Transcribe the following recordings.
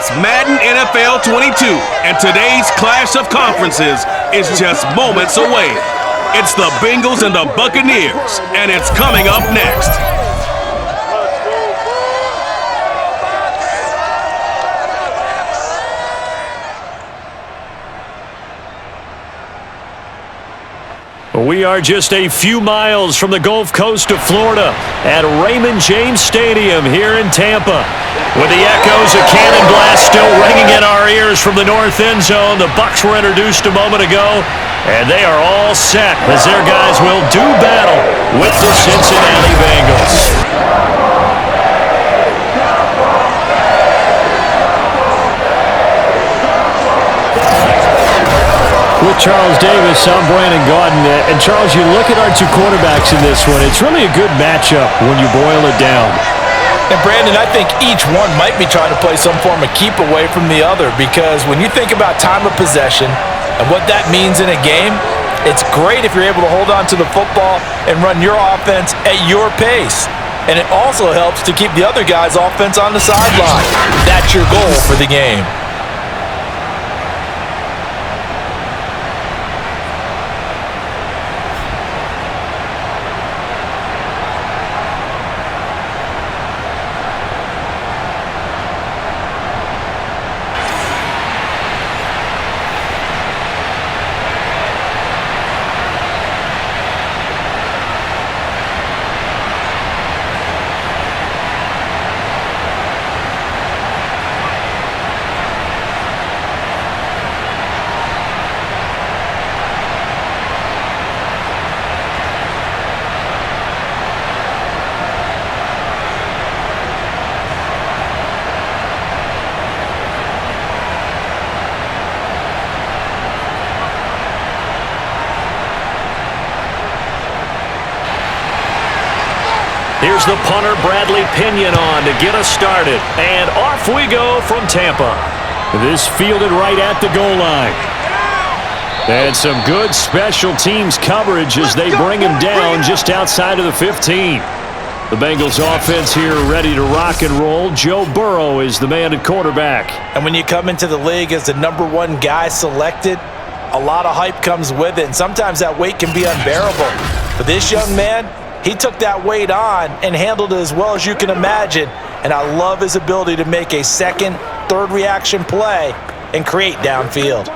It's Madden NFL 22, and today's clash of conferences is just moments away. It's the Bengals and the Buccaneers, and it's coming up next. We are just a few miles from the Gulf Coast of Florida at Raymond James Stadium here in Tampa. With the echoes of cannon blast still ringing in our ears from the north end zone, the BUCS were introduced a moment ago, and they are all set as their guys will do battle with the Cincinnati Bengals. With Charles Davis, I'm Brandon Gaudin. And Charles, you look at our two quarterbacks in this one, it's really a good matchup when you boil it down. And Brandon, I think each one might be trying to play some form of keep away from the other, because when you think about time of possession and what that means in a game, it's great if you're able to hold on to the football and run your offense at your pace. And it also helps to keep the other guy's offense on the sideline. That's your goal for the game. Here's the punter, Bradley Pinion, on to get us started. And off we go from Tampa. This fielded right at the goal line. And some good special teams coverage as they bring him down just outside of the 15. The Bengals offense here ready to rock and roll. Joe Burrow is the man at quarterback. And when you come into the league as the #1 guy selected, a lot of hype comes with it. And sometimes that weight can be unbearable. But this young man, he took that weight on and handled it as well as you can imagine. And I love his ability to make a second, third reaction play and create downfield.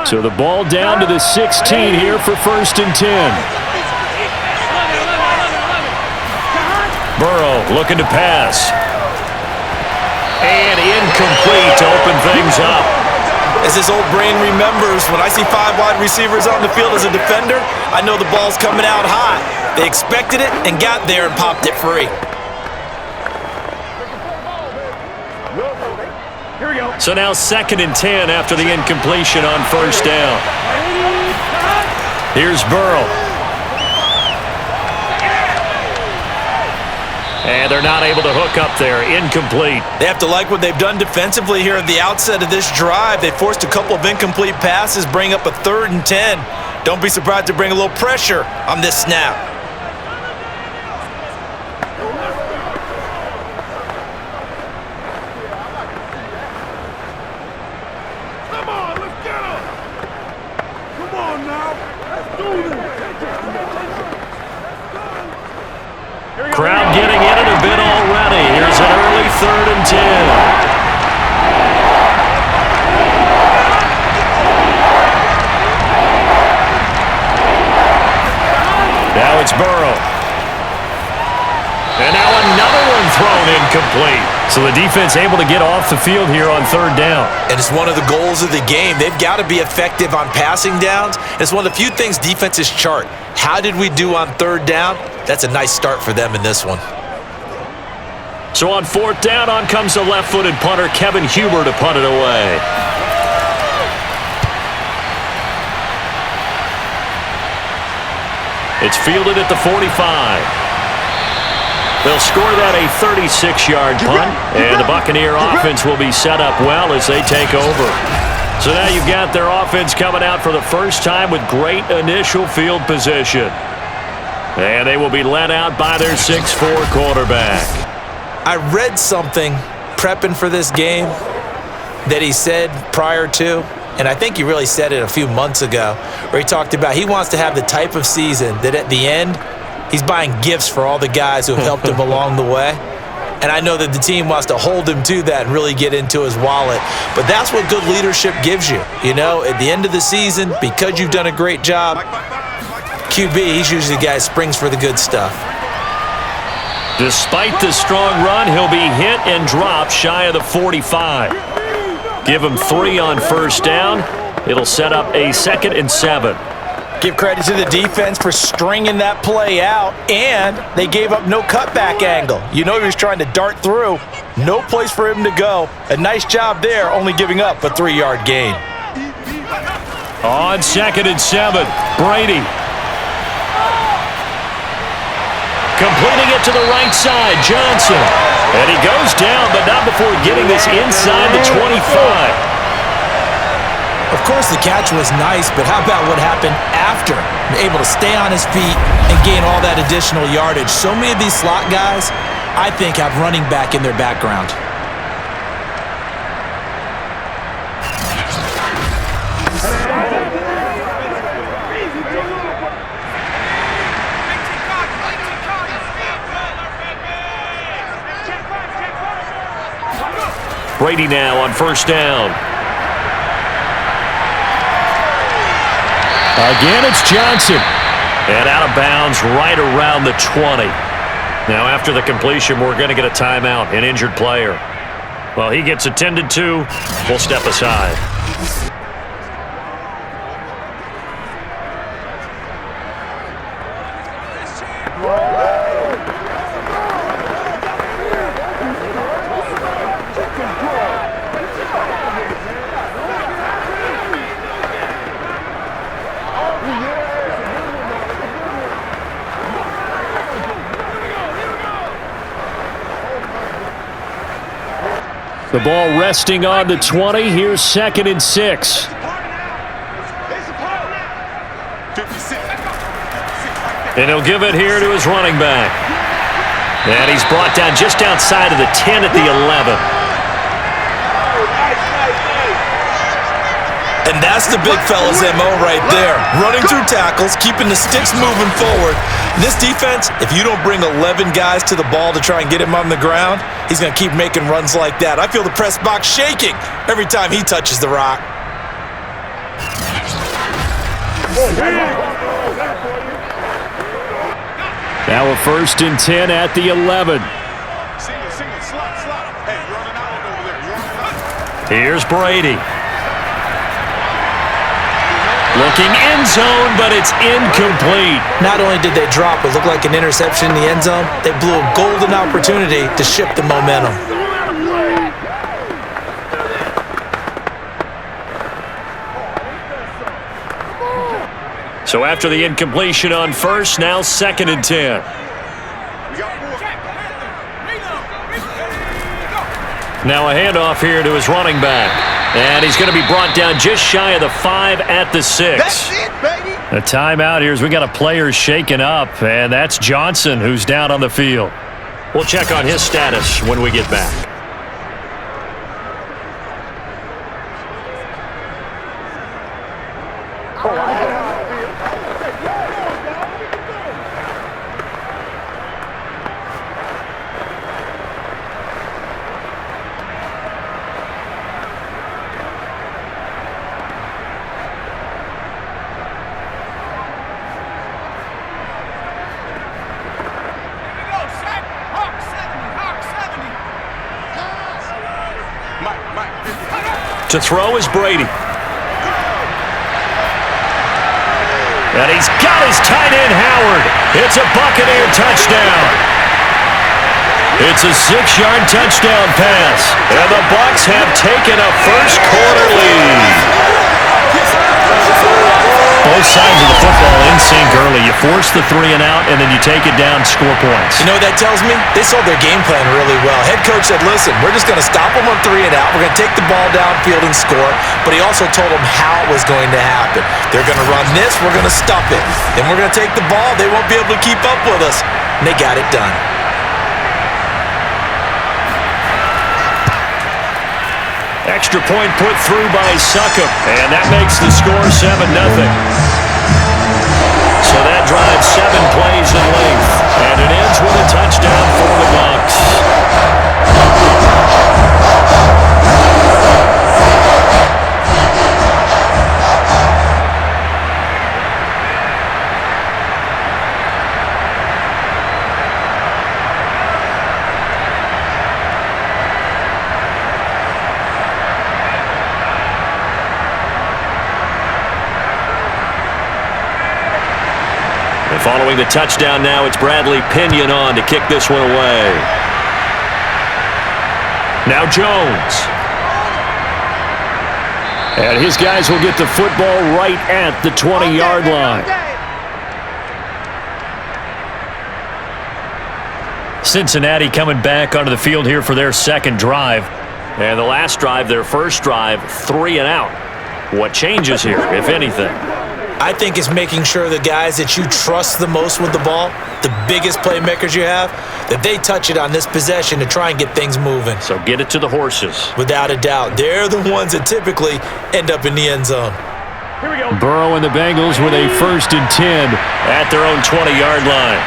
So the ball down to the 16 here for 1st and 10. Burrow looking to pass. And incomplete to open things up. As his old brain remembers, when I see 5 wide receivers on the field as a defender, I know the ball's coming out high. They expected it and got there and popped it free. So now 2nd and 10 after the incompletion on 1st down. Here's Burrow. And they're not able to hook up there. Incomplete. They have to like what they've done defensively here at the outset of this drive. They forced a couple of incomplete passes, bring up a 3rd and 10. Don't be surprised to bring a little pressure on this snap. Come on, let's get him. Come on now. Let's do this. Crowd getting in it a bit already. Here's an early 3rd and 10. Now it's Burrow. And now another one thrown incomplete. So the defense able to get off the field here on 3rd down. And it's one of the goals of the game. They've got to be effective on passing downs. It's one of the few things defenses chart. How did we do on 3rd down? That's a nice start for them in this one. So on 4th down, on comes the left-footed punter, Kevin Huber, to punt it away. It's fielded at the 45. They'll score that a 36-yard punt, and the Buccaneer offense will be set up well as they take over. So now you've got their offense coming out for the first time with great initial field position. And they will be led out by their 6'4" quarterback. I read something prepping for this game that he said prior to, and I think he really said it a few months ago, where he talked about he wants to have the type of season that at the end, he's buying gifts for all the guys who have helped him along the way. And I know that the team wants to hold him to that and really get into his wallet. But that's what good leadership gives you. You know, at the end of the season, because you've done a great job, QB, he's usually the guy who springs for the good stuff. Despite the strong run, he'll be hit and dropped shy of the 45. Give him 3 on first down. It'll set up a 2nd and 7. Give credit to the defense for stringing that play out, and they gave up no cutback angle. You know he was trying to dart through. No place for him to go. A nice job there, only giving up a 3-yard gain. On 2nd and 7, Brady. Completing it to the right side, Johnson. And he goes down, but not before getting this inside the 25. Of course, the catch was nice, but how about what happened after? Able to stay on his feet and gain all that additional yardage. So many of these slot guys, I think, have running back in their background. Brady now on first down. Again, it's Johnson. And out of bounds right around the 20. Now, after the completion, we're going to get a timeout, an injured player. Well, he gets attended to. We'll step aside. The ball resting on the 20. Here's 2nd and 6. And he'll give it here to his running back. And he's brought down just outside of the 10 at the 11. And that's the big fella's MO right there. Running through tackles, keeping the sticks moving forward. This defense, if you don't bring 11 guys to the ball to try and get him on the ground, he's going to keep making runs like that. I feel the press box shaking every time he touches the rock. Now a 1st and 10 at the 11. Here's Brady. Looking end zone, but it's incomplete. Not only did they drop what looked like an interception in the end zone, they blew a golden opportunity to shift the momentum. So after the incompletion on first, now 2nd and 10. Now a handoff here to his running back. And he's going to be brought down just shy of the 5 at the 6. That's it, baby. A timeout here as we got a player shaken up, and that's Johnson who's down on the field. We'll check on his status when we get back. To throw is Brady. And he's got his tight end, Howard. It's a Buccaneer touchdown. It's a 6-yard touchdown pass. And the Bucs have taken a first-quarter lead. Both sides of the football in sync early. You force the 3 and out, and then you take it down, score points. You know what that tells me? They sold their game plan really well. Head coach said, listen, we're just going to stop them on 3 and out. We're going to take the ball downfield and score. But he also told them how it was going to happen. They're going to run this. We're going to stuff it. Then we're going to take the ball. They won't be able to keep up with us. And they got it done. Extra point put through by Succop, and that makes the score 7-0. So that drives 7 plays in length, and it ends with a touchdown for the Bucs. Following the touchdown now, it's Bradley Pinion on to kick this one away. Now Jones. And his guys will get the football right at the 20-yard line. Cincinnati coming back onto the field here for their second drive. And the last drive, their first drive, 3 and out. What changes here, if anything? I think it's making sure the guys that you trust the most with the ball, the biggest playmakers you have, that they touch it on this possession to try and get things moving. So get it to the horses. Without a doubt. They're the ones that typically end up in the end zone. Here we go. Burrow and the Bengals with a 1st and 10 at their own 20-yard line.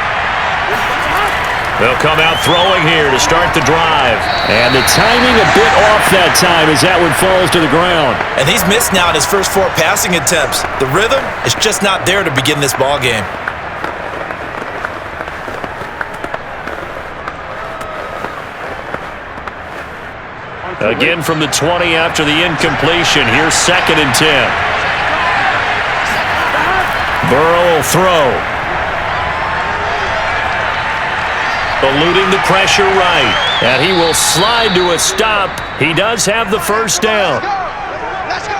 They'll come out throwing here to start the drive. And the timing a bit off that time as that one falls to the ground. And he's missed now in his first 4 passing attempts. The rhythm is just not there to begin this ball game. Again from the 20 after the incompletion. Here's 2nd and 10. Burrow will throw. Eluding the pressure right. And he will slide to a stop. He does have the first down. Let's go.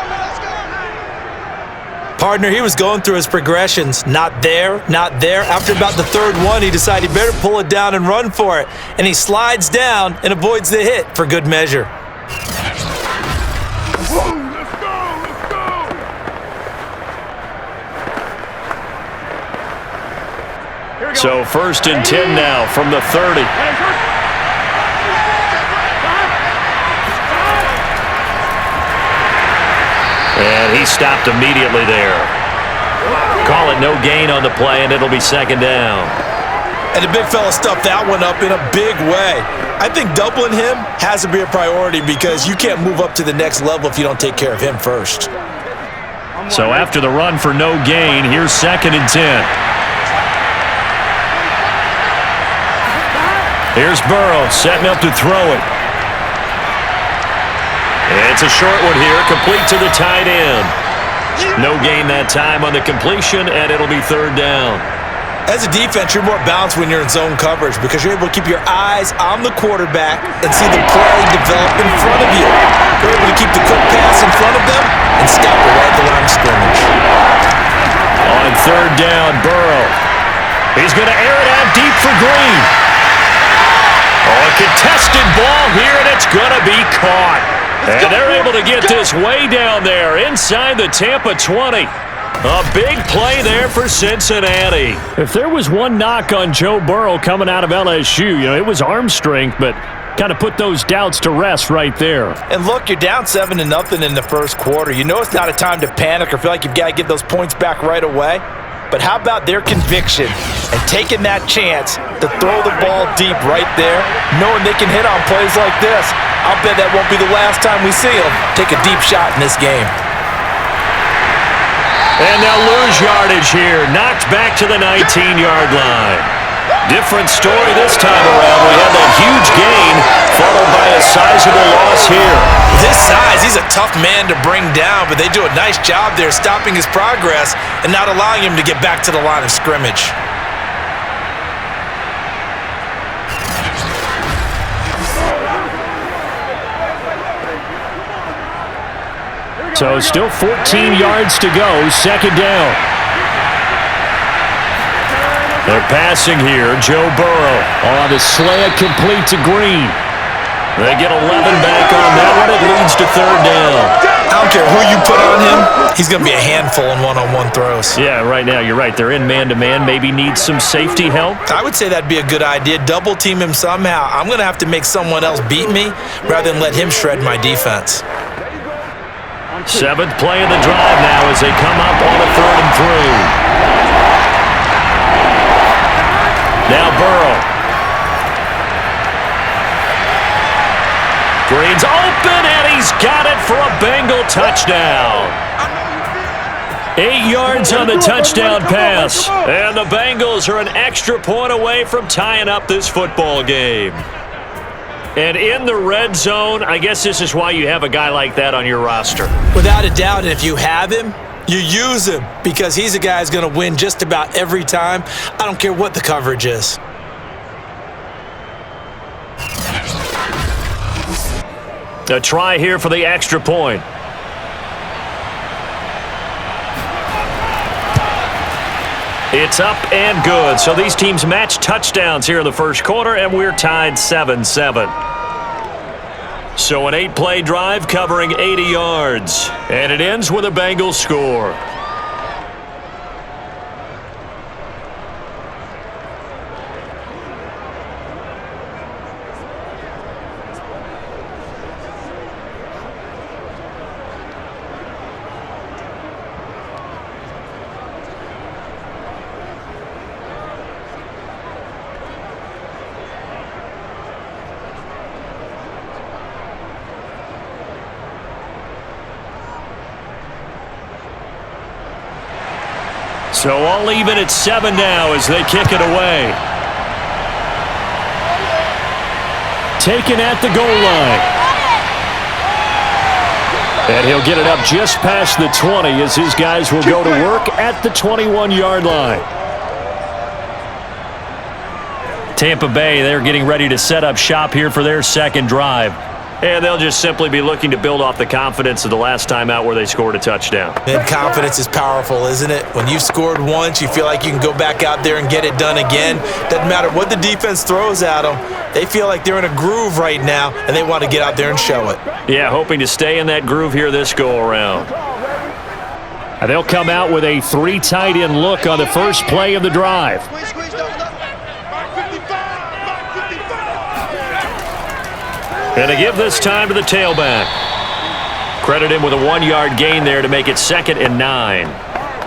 Partner, he was going through his progressions. Not there, not there. After about the 3rd one, he decided he better pull it down and run for it. And he slides down and avoids the hit for good measure. Let's go. So 1st and 10 now from the 30. And he stopped immediately there. Call it no gain on the play, and it'll be 2nd down. And the big fella stuffed that one up in a big way. I think doubling him has to be a priority because you can't move up to the next level if you don't take care of him first. So after the run for no gain, here's 2nd and 10. Here's Burrow setting up to throw it. It's a short one here, complete to the tight end. No gain that time on the completion, and it'll be 3rd down. As a defense, you're more balanced when you're in zone coverage because you're able to keep your eyes on the quarterback and see the play develop in front of you. You're able to keep the quick pass in front of them and stop it right at the line of scrimmage. On 3rd down, Burrow. He's going to air it out deep for Green. Oh, a contested ball here, and it's going to be caught. And they're able to get this way down there inside the Tampa 20. A big play there for Cincinnati. If there was one knock on Joe Burrow coming out of LSU, it was arm strength, but kind of put those doubts to rest right there. And look, you're down 7-0 in the first quarter. You know it's not a time to panic or feel like you've got to get those points back right away. But how about their conviction and taking that chance to throw the ball deep right there, knowing they can hit on plays like this? I'll bet that won't be the last time we see them take a deep shot in this game. And they'll lose yardage here, knocked back to the 19-yard line. Different story this time around. We had that huge gain followed by a sizable loss here. This size, he's a tough man to bring down, but they do a nice job there stopping his progress and not allowing him to get back to the line of scrimmage. So still 14 yards to go, 2nd down. They're passing here. Joe Burrow on the slant, complete to Green. They get 11 back on that third down. I don't care who you put on him, he's going to be a handful in one-on-one throws. Yeah, right now, you're right. They're in man-to-man. Maybe need some safety help. I would say that'd be a good idea. Double team him somehow. I'm going to have to make someone else beat me rather than let him shred my defense. Seventh play of the drive now as they come up on a 3rd and 3. Now Burrow. Green's open, and he's got it for a Bengal touchdown. 8 yards on the touchdown pass, and the Bengals are an extra point away from tying up this football game. And in the red zone, I guess this is why you have a guy like that on your roster. Without a doubt, and if you have him, you use him because he's a guy who's going to win just about every time. I don't care what the coverage is. A try here for the extra point. It's up and good. So these teams match touchdowns here in the first quarter, and we're tied 7-7. So an 8-play drive covering 80 yards. And it ends with a Bengals score. So all even at 7 now as they kick it away. Taken at the goal line. And he'll get it up just past the 20 as his guys will go to work at the 21-yard line. Tampa Bay, they're getting ready to set up shop here for their second drive. And they'll just simply be looking to build off the confidence of the last time out where they scored a touchdown. And confidence is powerful, isn't it? When you've scored once, you feel like you can go back out there and get it done again. Doesn't matter what the defense throws at them. They feel like they're in a groove right now, and they want to get out there and show it. Yeah, hoping to stay in that groove here this go-around. And they'll come out with a 3 tight end look on the first play of the drive. And they give this time to the tailback. Credit him with a 1-yard gain there to make it 2nd and 9.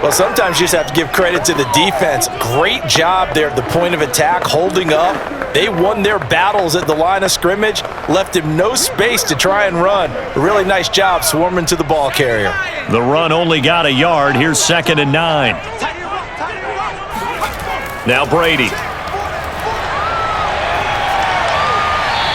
Well, sometimes you just have to give credit to the defense. Great job there at the point of attack, holding up. They won their battles at the line of scrimmage, left him no space to try and run. A really nice job swarming to the ball carrier. The run only got a yard. Here's 2nd and 9. Now Brady.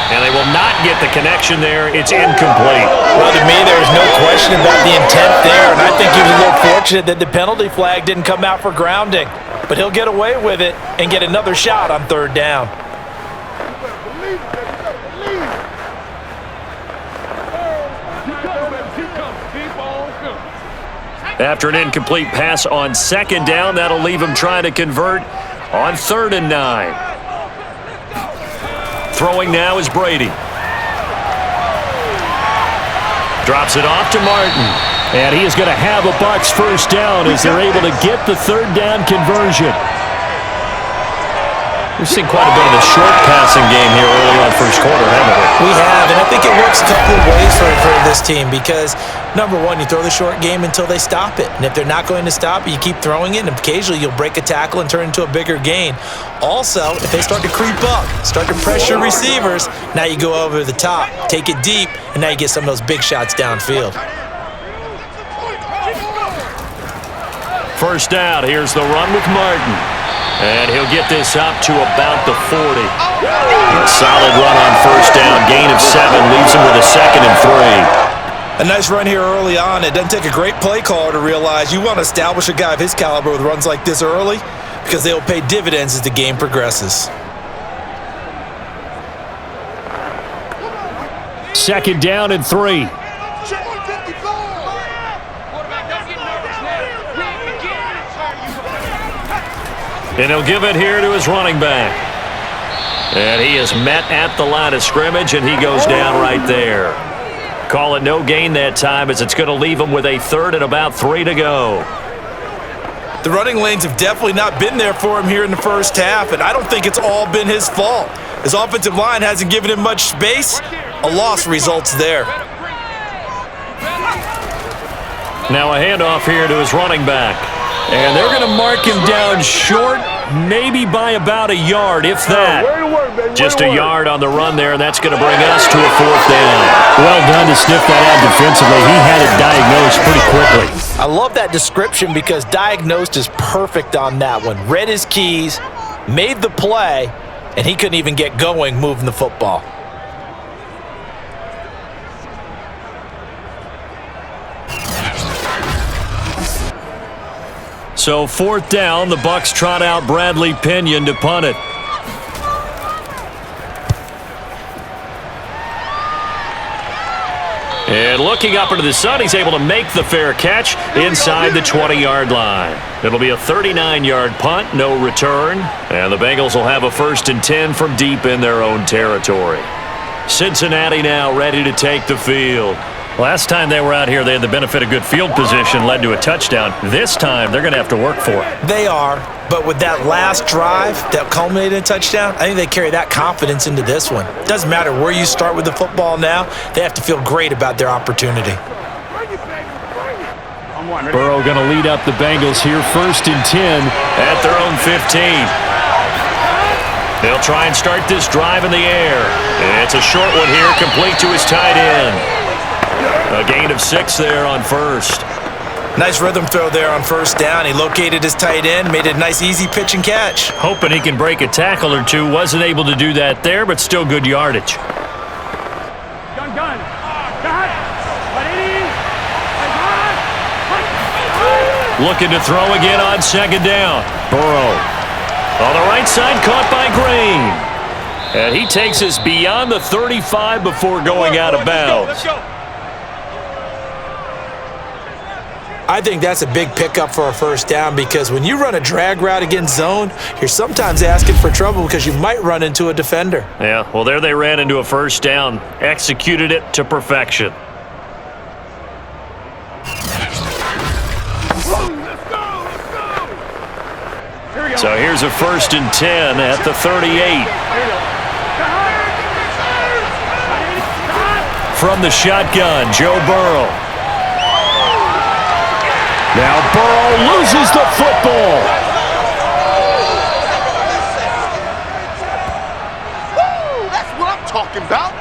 And they will not get the connection there. It's incomplete. Well, to me, there's no question about the intent there, and I think he was a little fortunate that the penalty flag didn't come out for grounding. But he'll get away with it and get another shot on 3rd down. After an incomplete pass on 2nd down, that'll leave him trying to convert on 3rd and 9. Throwing now is Brady. Drops it off to Martin. And he is going to have a BUCS first down as they're able to get the 3rd down conversion. We've seen quite a bit of the short passing game here early on first quarter, haven't we? We have, and I think it works a couple of ways for this team because, number one, you throw the short game until they stop it. And if they're not going to stop it, you keep throwing it, and occasionally you'll break a tackle and turn it into a bigger gain. Also, if they start to creep up, start to pressure receivers, now you go over the top, take it deep, and now you get some of those big shots downfield. First down, here's the run with Martin. And he'll get this up to about the 40. A solid run on first down. Gain of 7 leaves him with a 2nd and 3. A nice run here early on. It doesn't take a great play caller to realize you want to establish a guy of his caliber with runs like this early because they will pay dividends as the game progresses. 2nd down and 3. And he'll give it here to his running back. And he is met at the line of scrimmage, and he goes down right there. Call it no gain that time as it's going to leave them with a third and about 3 to go. The running lanes have definitely not been there for him here in the first half, and I don't think it's all been his fault. His offensive line hasn't given him much space. A loss results there. Now a handoff here to his running back. And they're going to mark him down short, maybe by about a yard, if that. Just a yard on the run there, and that's going to bring us to a 4th down. Well done to sniff that out defensively. He had it diagnosed pretty quickly. I love that description because diagnosed is perfect on that one. Read his keys, made the play, and he couldn't even get going moving the football. So 4th down, the Bucs trot out Bradley Pinion to punt it. And looking up into the sun, he's able to make the fair catch inside the 20-yard line. It'll be a 39-yard punt, no return. And the Bengals will have a 1st and 10 from deep in their own territory. Cincinnati now ready to take the field. Last time they were out here, they had the benefit of good field position, led to a touchdown. This time, they're going to have to work for it. They are, but with that last drive that culminated in a touchdown, I think they carry that confidence into this one. Doesn't matter where you start with the football now, they have to feel great about their opportunity. Burrow going to lead up the Bengals here, 1st and 10 at their own 15. They'll try and start this drive in the air. It's a short one here, complete to his tight end. A gain of 6 there on 1st. Nice rhythm throw there on 1st down. He located his tight end, made it a nice easy pitch and catch. Hoping he can break a tackle or two. Wasn't able to do that there, but still good yardage. Looking to throw again on 2nd down. Burrow on the right side, caught by Green. And he takes us beyond the 35 before going out of bounds. I think that's a big pickup for a 1st down because when you run a drag route against zone, you're sometimes asking for trouble because you might run into a defender. Yeah, well, there they ran into a 1st down. Executed it to perfection. So here's a 1st and 10 at the 38. From the shotgun, Joe Burrow. Now Burrow loses the football. Woo! That's what I'm talking about.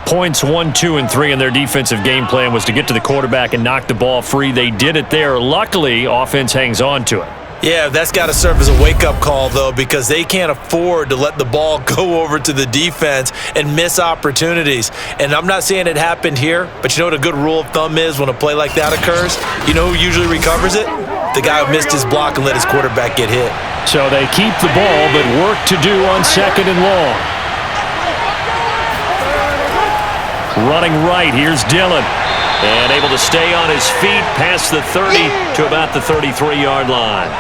Points 1, 2, and 3 in their defensive game plan was to get to the quarterback and knock the ball free. They did it there. Luckily, offense hangs on to it. Yeah, that's got to serve as a wake-up call, though, because they can't afford to let the ball go over to the defense and miss opportunities. And I'm not saying it happened here, but you know what a good rule of thumb is when a play like that occurs? You know who usually recovers it? The guy who missed his block and let his quarterback get hit. So they keep the ball, but work to do on 2nd and long. Running right, here's Dillon. And able to stay on his feet past the 30 to about the 33-yard line.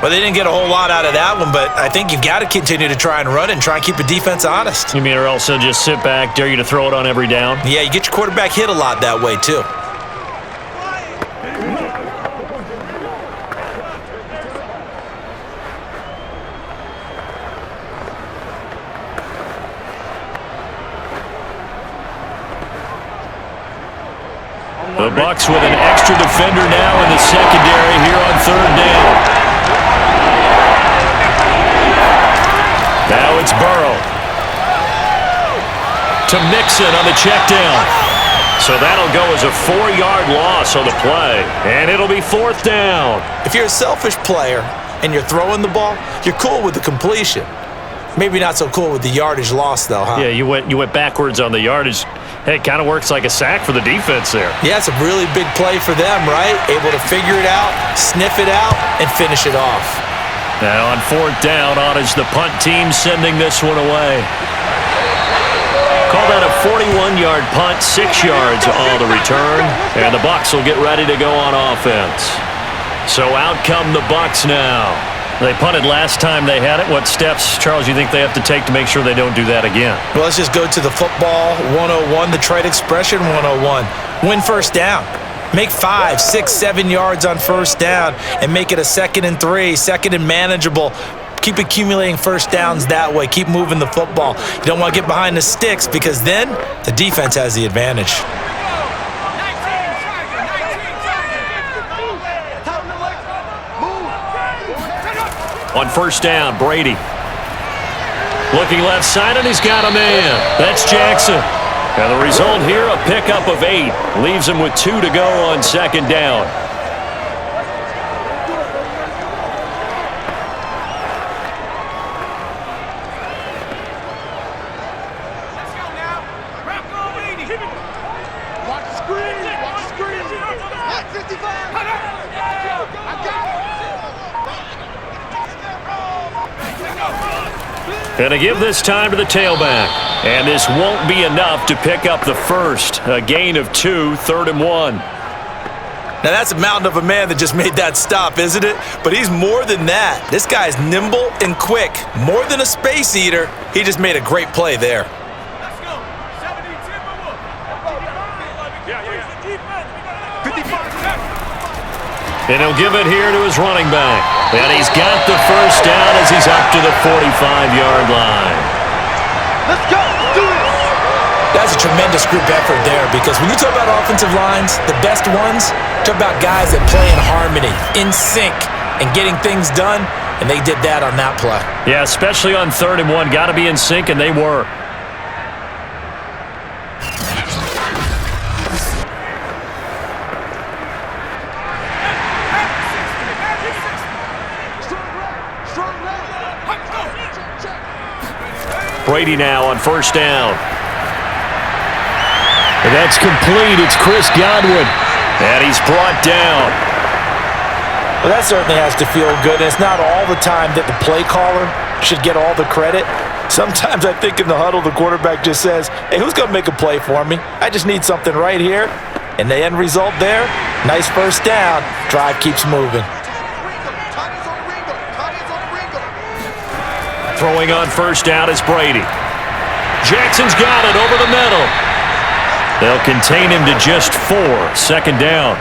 Well, they didn't get a whole lot out of that one, but I think you've got to continue to try and run and try and keep the defense honest. You mean or else they'll just sit back, dare you to throw it on every down? Yeah, you get your quarterback hit a lot that way, too. The Bucs with an extra defender now in the secondary here on 3rd down. Now it's Burrow. To Mixon on the check down. So that'll go as a 4-yard loss on the play. And it'll be 4th down. If you're a selfish player and you're throwing the ball, you're cool with the completion. Maybe not so cool with the yardage loss, though, huh? Yeah, you went backwards on the yardage. Hey, it kind of works like a sack for the defense there. Yeah, it's a really big play for them, right? Able to figure it out, sniff it out, and finish it off. Now on 4th down, on is the punt team sending this one away. Call that a 41-yard punt, 6 yards on the return, and the Bucs will get ready to go on offense. So out come the Bucs now. They punted last time they had it. What steps, Charles, you think they have to take to make sure they don't do that again? Well, let's just go to the football 101, the trade expression 101. Win first down. Make 5, 6, 7 yards on first down and make it a 2nd and 3, 2nd and manageable. Keep accumulating first downs that way. Keep moving the football. You don't want to get behind the sticks because then the defense has the advantage. On first down, Brady. Looking left side, and he's got a man. That's Jackson. And the result here, a pickup of 8. Leaves him with 2 to go on 2nd down. Watch the screen. Watch the screen. 55. I got it. Gonna give this time to the tailback. And this won't be enough to pick up the first. A gain of 2, 3rd and 1. Now, that's a mountain of a man that just made that stop, isn't it? But he's more than that. This guy's nimble and quick. More than a space eater. He just made a great play there. Let's go. 70 Timberwolves. And he'll give it here to his running back. And he's got the first down as he's up to the 45-yard line. Let's go. Let's do this. That's a tremendous group effort there because when you talk about offensive lines, the best ones, talk about guys that play in harmony, in sync, and getting things done, and they did that on that play. Yeah, especially on 3rd and 1. Got to be in sync, and they were. Brady now on first down. And that's complete. It's Chris Godwin. And he's brought down. Well, that certainly has to feel good. And it's not all the time that the play caller should get all the credit. Sometimes I think in the huddle, the quarterback just says, hey, who's going to make a play for me? I just need something right here. And the end result there, nice first down. Drive keeps moving. Throwing on first down is Brady. Jackson's got it over the middle. They'll contain him to just 4. 2nd down.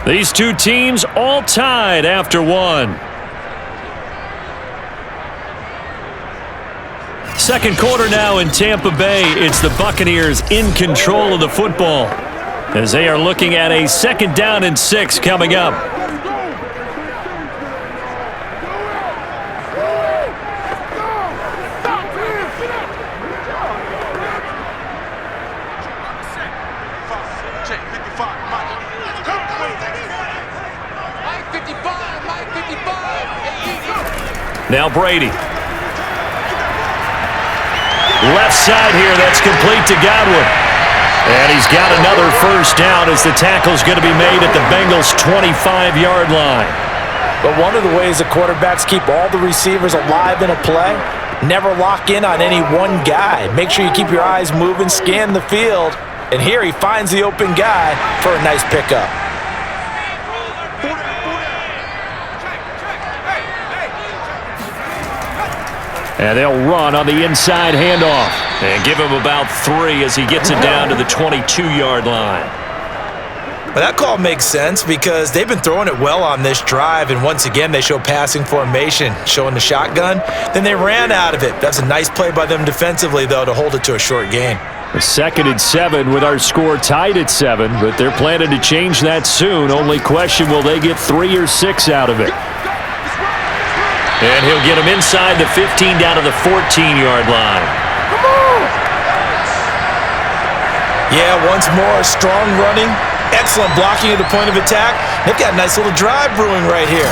These two teams all tied after 1. Second quarter now in Tampa Bay. It's the Buccaneers in control of the football as they are looking at a 2nd down and 6 coming up. Now Brady. Left side here, that's complete to Godwin. And he's got another first down as the tackle's going to be made at the Bengals' 25-yard line. But one of the ways the quarterbacks keep all the receivers alive in a play, never lock in on any one guy. Make sure you keep your eyes moving, scan the field. And here he finds the open guy for a nice pickup. And they'll run on the inside handoff and give him about 3 as he gets it down to the 22-yard line. Well, that call makes sense because they've been throwing it well on this drive, and once again they show passing formation, showing the shotgun. Then they ran out of it. That's a nice play by them defensively, though, to hold it to a short gain. A 2nd and 7 with our score tied at 7, but they're planning to change that soon. Only question, will they get 3 or 6 out of it? And he'll get him inside the 15 down to the 14-yard line. Come on! Yeah, once more, strong running, excellent blocking at the point of attack. They've got a nice little drive brewing right here.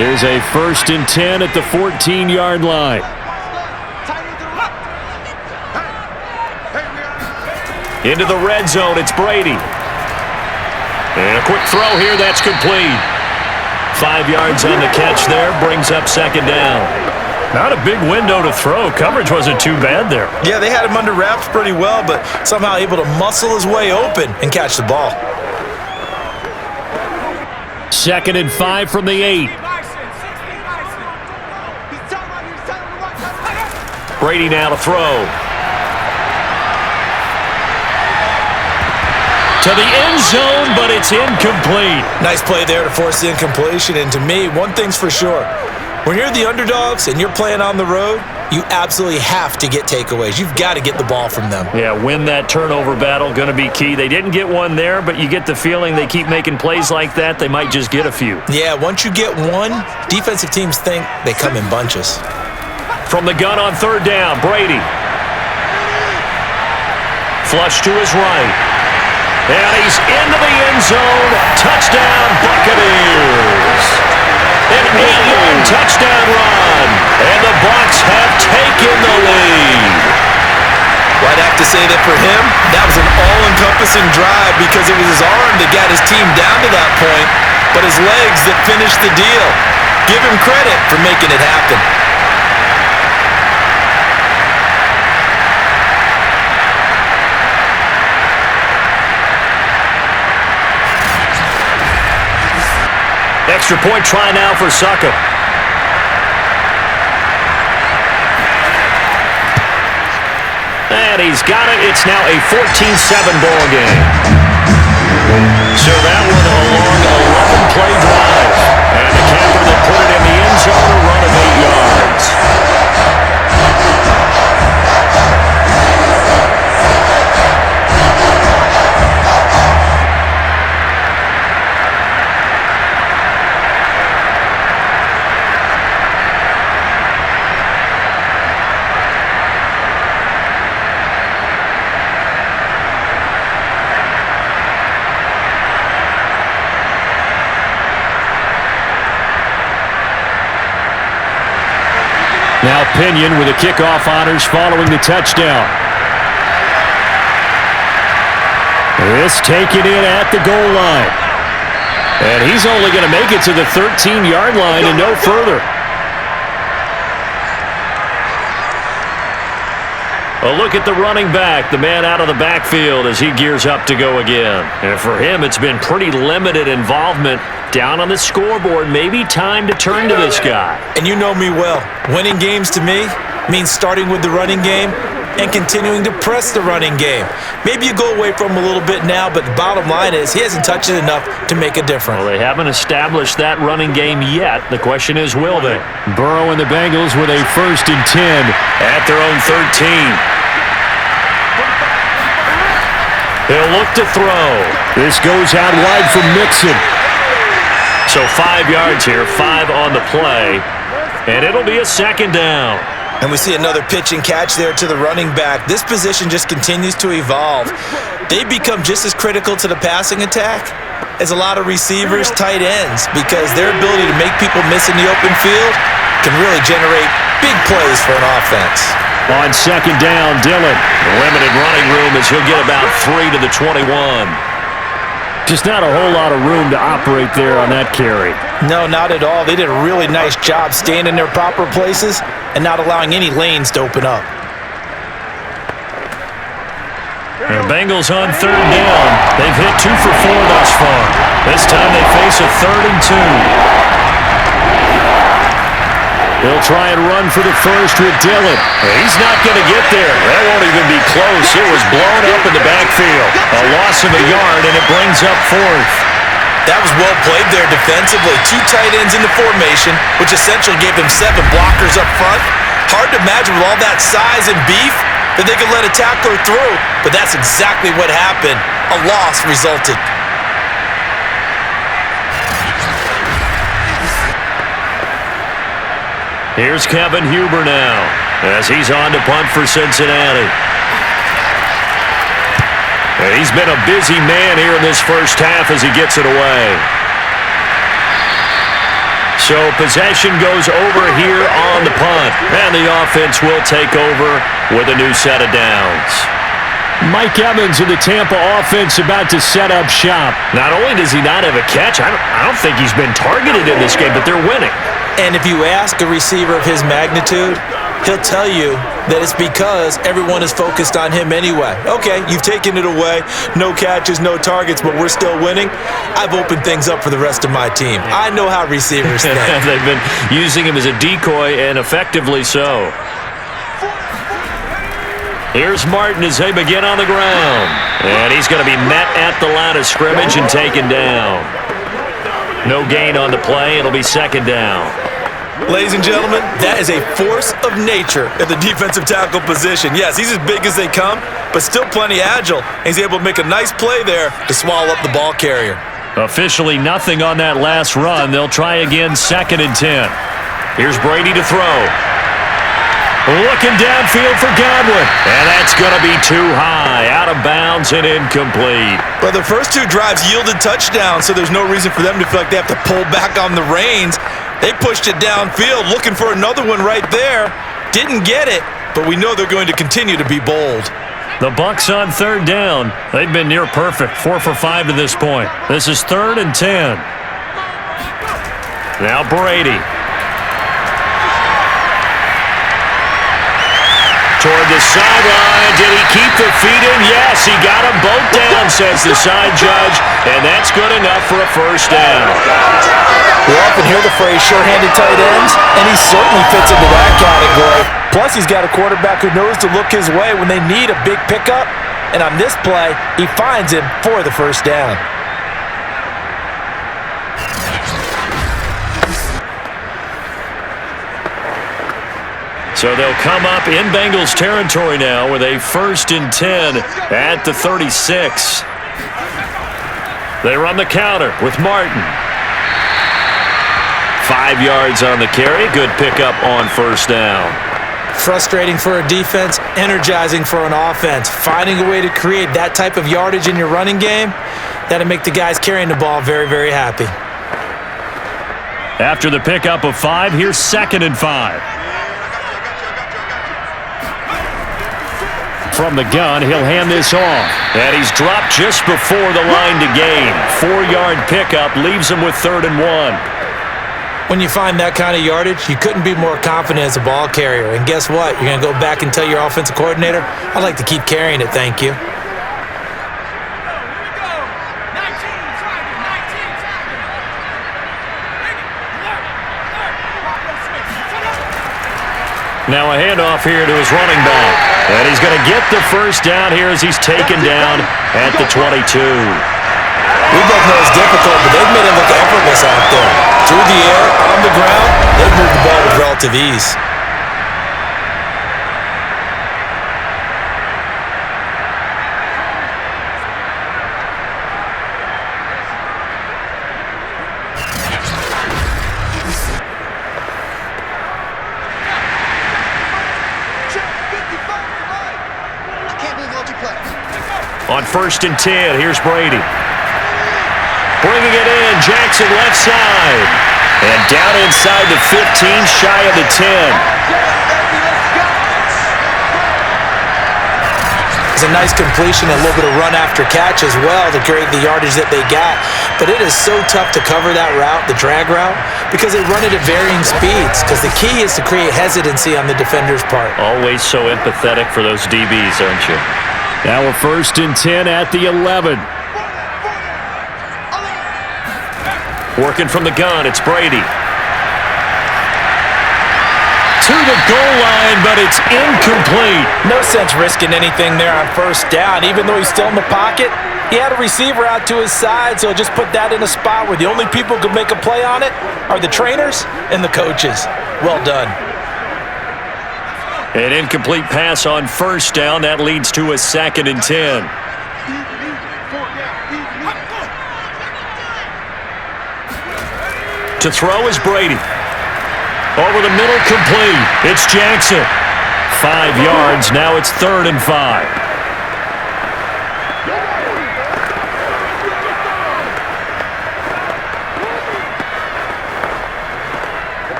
Here's a 1st and 10 at the 14-yard line. Into the red zone, it's Brady. And a quick throw here, that's complete. 5 yards on the catch there, brings up 2nd down. Not a big window to throw. Coverage wasn't too bad there. Yeah, they had him under wraps pretty well, but somehow able to muscle his way open and catch the ball. 2nd and 5 from the 8. Brady now to throw. To the end zone, but it's incomplete. Nice play there to force the incompletion. And to me, one thing's for sure. When you're the underdogs and you're playing on the road, you absolutely have to get takeaways. You've got to get the ball from them. Yeah, win that turnover battle, going to be key. They didn't get one there, but you get the feeling they keep making plays like that, they might just get a few. Yeah, once you get one, defensive teams think they come in bunches. From the gun on 3rd down, Brady. Flush to his right. And he's into the end zone. Touchdown, Buccaneers. An 8-yard touchdown run. And the Bucs have taken the lead. Well, I'd have to say that for him, that was an all-encompassing drive because it was his arm that got his team down to that point, but his legs that finished the deal. Give him credit for making it happen. Extra point try now for Suckup. And he's got it. It's now a 14-7 ball game. So that one a long 11-play drive. And the camper that put it in the end zone, a run of 8 yards. Now Pinion with the kickoff honors following the touchdown. This taken in at the goal line. And he's only going to make it to the 13-yard line and no further. A look at the running back, the man out of the backfield as he gears up to go again. And for him, it's been pretty limited involvement. Down on the scoreboard, maybe time to turn to this guy. And you know me well. Winning games to me means starting with the running game and continuing to press the running game. Maybe you go away from him a little bit now, but the bottom line is he hasn't touched it enough to make a difference. Well, they haven't established that running game yet. The question is, will they? Burrow and the Bengals with a 1st and 10 at their own 13. They'll look to throw. This goes out wide for Mixon. So 5 yards here, 5 on the play, and it'll be a 2nd down. And we see another pitch and catch there to the running back. This position just continues to evolve. They become just as critical to the passing attack as a lot of receivers, tight ends, because their ability to make people miss in the open field can really generate big plays for an offense. On 2nd down, Dillon. The limited running room as he'll get about 3 to the 21. Just not a whole lot of room to operate there on that carry. No, not at all. They did a really nice job staying in their proper places and not allowing any lanes to open up. The Bengals on 3rd down. They've hit 2 for 4 thus far. This time they face a 3rd and 2. They'll try and run for the first with Dillon. He's not going to get there. That won't even be close. It was blown up in the backfield. A loss of a yard, and it brings up 4th. That was well played there defensively. 2 tight ends in the formation, which essentially gave them 7 blockers up front. Hard to imagine with all that size and beef that they could let a tackler through, but that's exactly what happened. A loss resulted. Here's Kevin Huber now as he's on to punt for Cincinnati. And he's been a busy man here in this first half as he gets it away. So possession goes over here on the punt. And the offense will take over with a new set of downs. Mike Evans of the Tampa offense about to set up shop. Not only does he not have a catch, I don't think he's been targeted in this game, but they're winning. And if you ask a receiver of his magnitude, he'll tell you that it's because everyone is focused on him anyway. Okay, you've taken it away. No catches, no targets, but we're still winning. I've opened things up for the rest of my team. I know how receivers think. They've been using him as a decoy, and effectively so. Here's Martin as they begin on the ground. And he's going to be met at the line of scrimmage and taken down. No gain on the play. It'll be second down. Ladies and gentlemen, that is a force of nature at the defensive tackle position. Yes, he's as big as they come, but still plenty agile. He's able to make a nice play there to swallow up the ball carrier. Officially nothing on that last run. They'll try again, 2nd and 10. Here's Brady to throw. Looking downfield for Godwin. And that's going to be too high. Out of bounds and incomplete. But the first 2 drives yielded touchdowns, so there's no reason for them to feel like they have to pull back on the reins. They pushed it downfield, looking for another one right there. Didn't get it, but we know they're going to continue to be bold. The Bucs on 3rd down. They've been near perfect, 4 for 5 to this point. This is 3rd and 10. Now Brady. Toward the sideline. Did he keep the feet in? Yes, he got them both down, says the side judge, and that's good enough for a first down. We often hear the phrase sure-handed tight ends, and he certainly fits into that category. Plus, he's got a quarterback who knows to look his way when they need a big pickup, and on this play, he finds him for the first down. So they'll come up in Bengals territory now with a 1st and 10 at the 36. They run the counter with Martin. 5 yards on the carry. Good pickup on first down. Frustrating for a defense, energizing for an offense. Finding a way to create that type of yardage in your running game, that'll make the guys carrying the ball very, very happy. After the pickup of 5, here's 2nd and 5. From the gun, he'll hand this off. And he's dropped just before the line to gain. 4-yard pickup leaves him with 3rd and 1. When you find that kind of yardage, you couldn't be more confident as a ball carrier. And guess what? You're going to go back and tell your offensive coordinator, I'd like to keep carrying it, thank you. Now a handoff here to his running back. And he's going to get the first down here as he's taken down at the 22. We both know it's difficult, but they've made it look effortless out there. Through the air, on the ground, they've moved the ball with relative ease. On 1st and 10, here's Brady. Bringing it in, Jackson left side. And down inside the 15, shy of the 10. It's a nice completion, a little bit of run after catch as well to create the yardage that they got. But it is so tough to cover that route, the drag route, because they run it at varying speeds. Because the key is to create hesitancy on the defender's part. Always so empathetic for those DBs, aren't you? Now a 1st and 10 at the 11. Working from the gun, it's Brady. To the goal line, but it's incomplete. No sense risking anything there on first down. Even though he's still in the pocket, he had a receiver out to his side, so just put that in a spot where the only people who could make a play on it are the trainers and the coaches. Well done. An incomplete pass on first down. That leads to a 2nd and 10. To throw is Brady. Over the middle, complete. It's Jackson. 5 yards. Now it's 3rd and 5.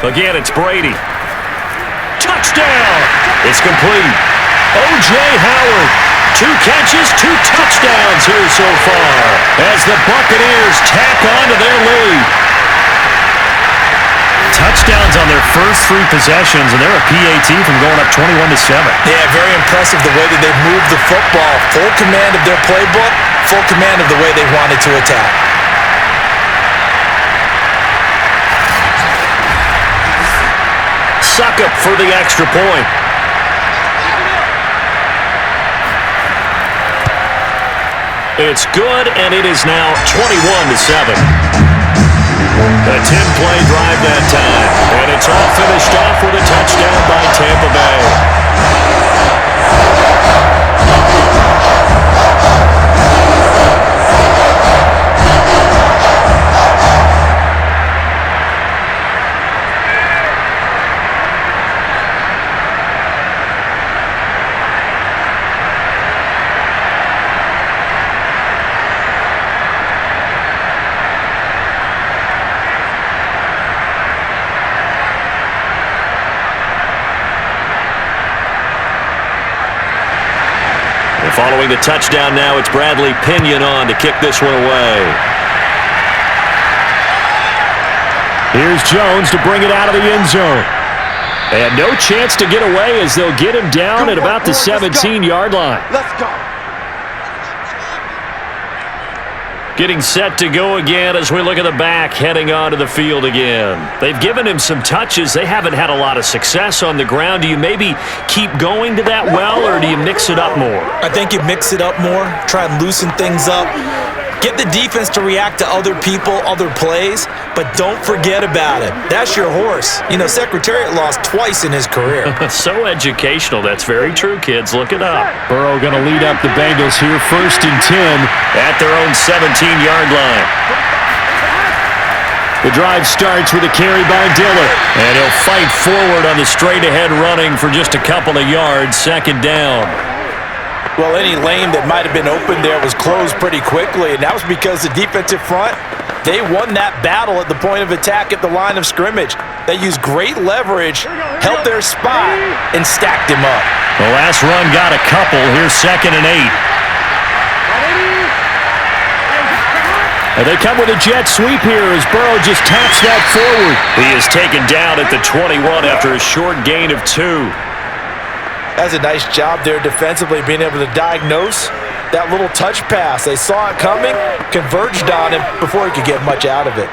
Again, it's Brady. Touchdown! It's complete. O.J. Howard. 2 catches, 2 touchdowns here so far as the Buccaneers tack on to their lead. Touchdowns on their first 3 possessions, and they're a PAT from going up 21-7. Yeah, very impressive the way that they've moved the football. Full command of their playbook, full command of the way they wanted to attack. Suckup for the extra point. It's good, and it is now 21-7. A 10-play drive that time, and it's all finished off with a touchdown by Tampa Bay. Following the touchdown now, it's Bradley Pinion on to kick this one away. Here's Jones to bring it out of the end zone. And no chance to get away as they'll get him down at about the 17-yard line. Let's go. Getting set to go again as we look at the back heading onto the field again. They've given him some touches. They haven't had a lot of success on the ground. Do you maybe keep going to that well, or do you mix it up more? I think you mix it up more, try and loosen things up. Get the defense to react to other people, other plays, but don't forget about it. That's your horse. You know, Secretariat lost twice in his career. So educational. That's very true, kids. Look it up. Burrow going to lead up the Bengals here, 1st and 10. At their own 17-yard line. The drive starts with a carry by Dillard. And he'll fight forward on the straight-ahead running for just a couple of yards. 2nd down. Well, any lane that might have been open there was closed pretty quickly, and that was because the defensive front, they won that battle at the point of attack at the line of scrimmage. They used great leverage, held their spot, and stacked him up. The last run got a couple. Here's 2nd and 8. And they come with a jet sweep here as Burrow just taps that forward. He is taken down at the 21 after a short gain of 2. That's a nice job there defensively, being able to diagnose that little touch pass. They saw it coming, converged on him before he could get much out of it.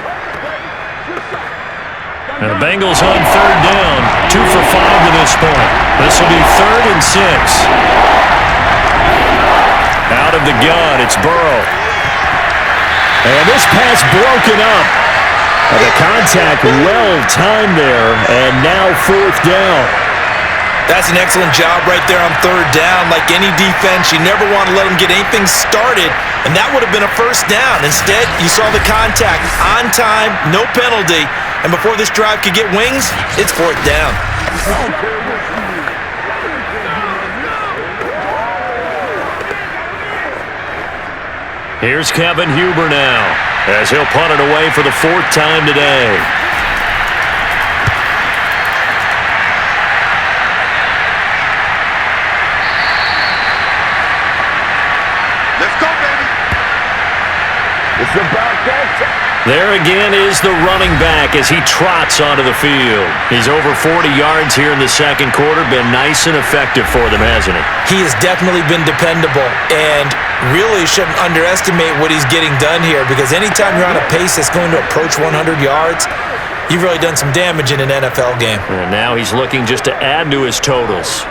And the Bengals on 3rd down, 2 for 5 to this point. This will be 3rd and 6. Out of the gun, it's Burrow. And this pass broken up. And the contact well timed there, and now 4th down. That's an excellent job right there on 3rd down. Like any defense, you never want to let them get anything started, and that would have been a 1st down. Instead, you saw the contact on time, no penalty, and before this drive could get wings, it's 4th down. Here's Kevin Huber now, as he'll punt it away for the 4th time today. There again is the running back as he trots onto the field. He's over 40 yards here in the 2nd quarter. Been nice and effective for them, hasn't he? He has definitely been dependable, and really shouldn't underestimate what he's getting done here, because anytime you're on a pace that's going to approach 100 yards, you've really done some damage in an NFL game. And now he's looking just to add to his totals.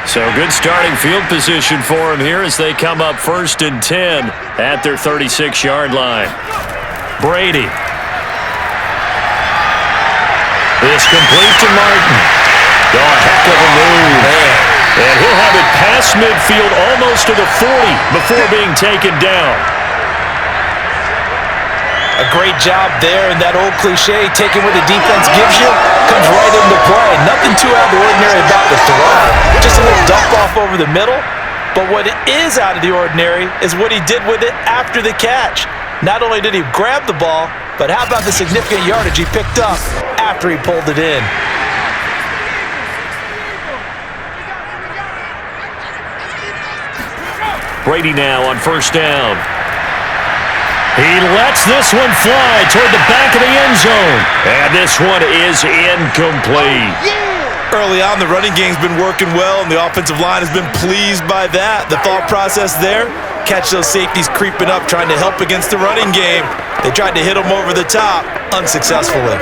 So good starting field position for him here as they come up 1st and 10 at their 36-yard line. Brady. This complete to Martin. Oh, a heck of a move. Man. And he'll have it past midfield almost to the 40 before being taken down. A great job there, and that old cliche, taking what the defense gives you, comes right into play. Nothing too out of the ordinary about the throw. Just a little dump off over the middle. But what is out of the ordinary is what he did with it after the catch. Not only did he grab the ball, but how about the significant yardage he picked up after he pulled it in? Brady now on first down. He lets this one fly toward the back of the end zone. And this one is incomplete. Early on, the running game's been working well, and the offensive line has been pleased by that. The thought process there, catch those safeties creeping up, trying to help against the running game. They tried to hit them over the top, unsuccessfully.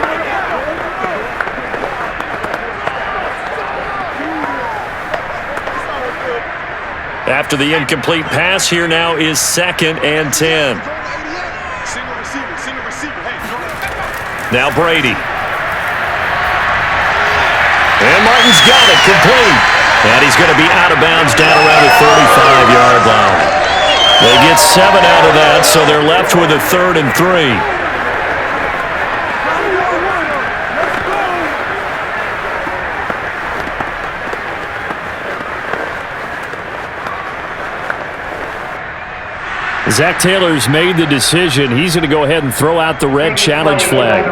After the incomplete pass, here now is 2nd and 10. Now Brady. And Martin's got it, complete. And he's going to be out of bounds down around the 35-yard line. They get 7 out of that, so they're left with a 3rd and 3. Zach Taylor's made the decision. He's going to go ahead and throw out the red challenge flag.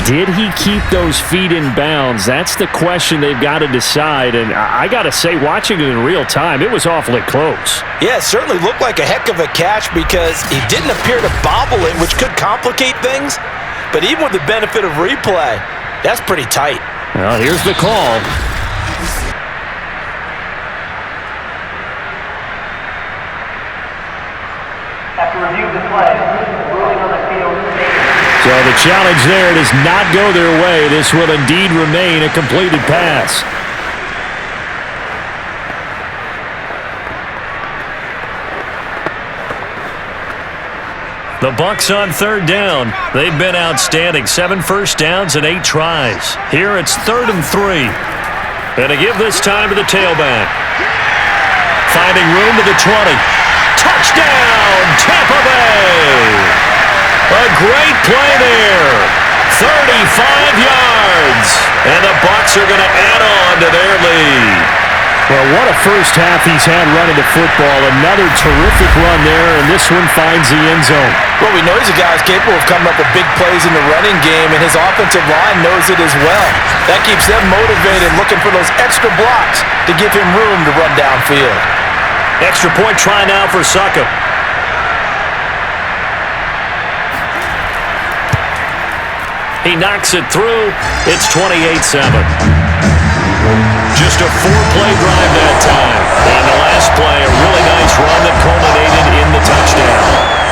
Did he keep those feet in bounds? That's the question they've got to decide. And I got to say, watching it in real time, it was awfully close. Yeah, it certainly looked like a heck of a catch because he didn't appear to bobble it, which could complicate things. But even with the benefit of replay, that's pretty tight. Well, here's the call. So the challenge there does not go their way. This will indeed remain a completed pass. The Bucs on 3rd down. They've been outstanding. 7 first downs and 8 tries. Here it's 3rd and 3. And to give this time to the tailback. Finding room to the 20. Touchdown, Tampa Bay! A great play there. 35 yards. And the Bucs are going to add on to their lead. Well, what a first half he's had running the football. Another terrific run there, and this one finds the end zone. Well, we know he's a guy who's capable of coming up with big plays in the running game, and his offensive line knows it as well. That keeps them motivated, looking for those extra blocks to give him room to run downfield. Extra point try now for Suckup. He knocks it through. It's 28-7. Just a 4-play drive that time. On the last play, a really nice run that culminated in the touchdown.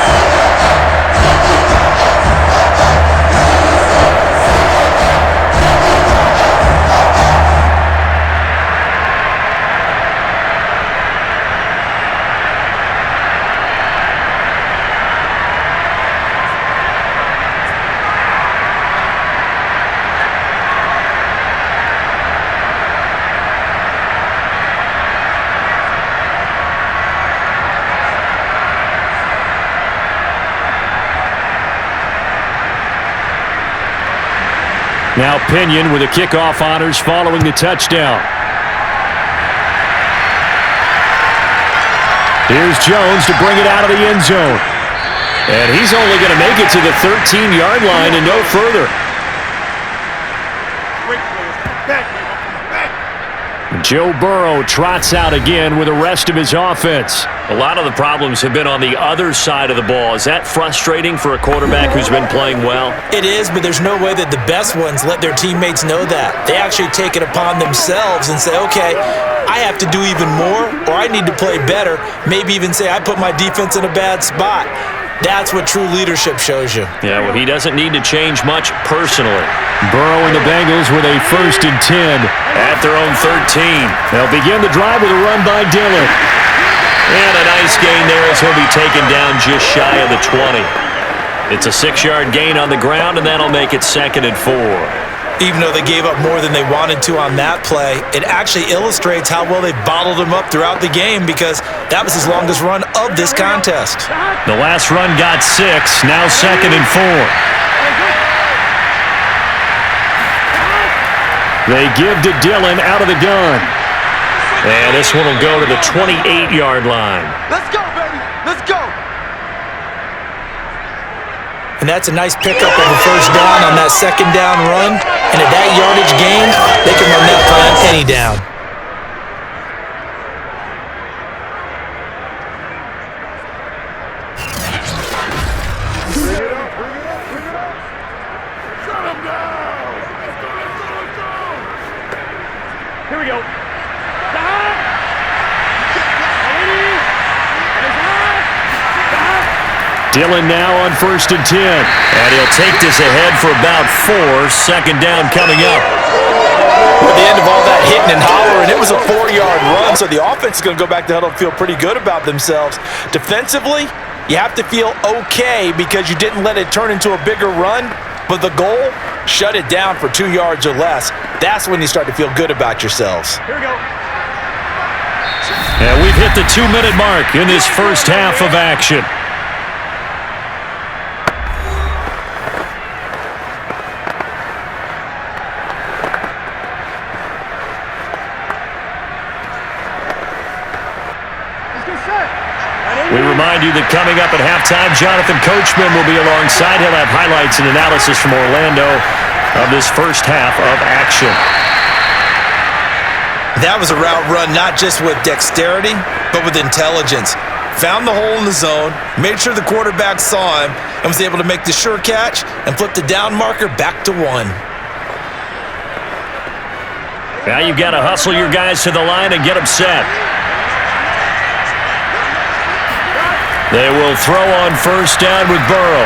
Now Pinion with the kickoff honors following the touchdown. Here's Jones to bring it out of the end zone. And he's only going to make it to the 13-yard line and no further. Joe Burrow trots out again with the rest of his offense. A lot of the problems have been on the other side of the ball. Is that frustrating for a quarterback who's been playing well? It is, but there's no way that the best ones let their teammates know that. They actually take it upon themselves and say, okay, I have to do even more, or I need to play better. Maybe even say I put my defense in a bad spot. That's what true leadership shows you. Yeah, well, he doesn't need to change much personally. Burrow and the Bengals with a 1st and 10 at their own 13. They'll begin the drive with a run by Dillon. And a nice gain there as he'll be taken down just shy of the 20. It's a 6-yard gain on the ground, and that'll make it 2nd and 4. Even though they gave up more than they wanted to on that play, it actually illustrates how well they bottled them up throughout the game because that was his longest run of this contest. The last run got 6, now 2nd and 4. They give to Dillon out of the gun. And this one will go to the 28-yard line. Let's go, baby. Let's go. And that's a nice pickup of a first down on that second down run. And at that yardage gain, they can run that play on any down. Shut him down. Let's go. Here we go. Dillon now on 1st and 10. And he'll take this ahead for about 4. Second down coming up. At the end of all that hitting and hollering, it was a 4-yard run, so the offense is going to go back to huddle and feel pretty good about themselves. Defensively, you have to feel okay because you didn't let it turn into a bigger run, but the goal, shut it down for 2 yards or less. That's when you start to feel good about yourselves. Here we go. And we've hit the 2-minute mark in this first half of action. We remind you that coming up at halftime, Jonathan Coachman will be alongside. He'll have highlights and analysis from Orlando of this first half of action. That was a route run not just with dexterity, but with intelligence. Found the hole in the zone, made sure the quarterback saw him, and was able to make the sure catch and flip the down marker back to 1. Now you've got to hustle your guys to the line and get them set. They will throw on first down with Burrow.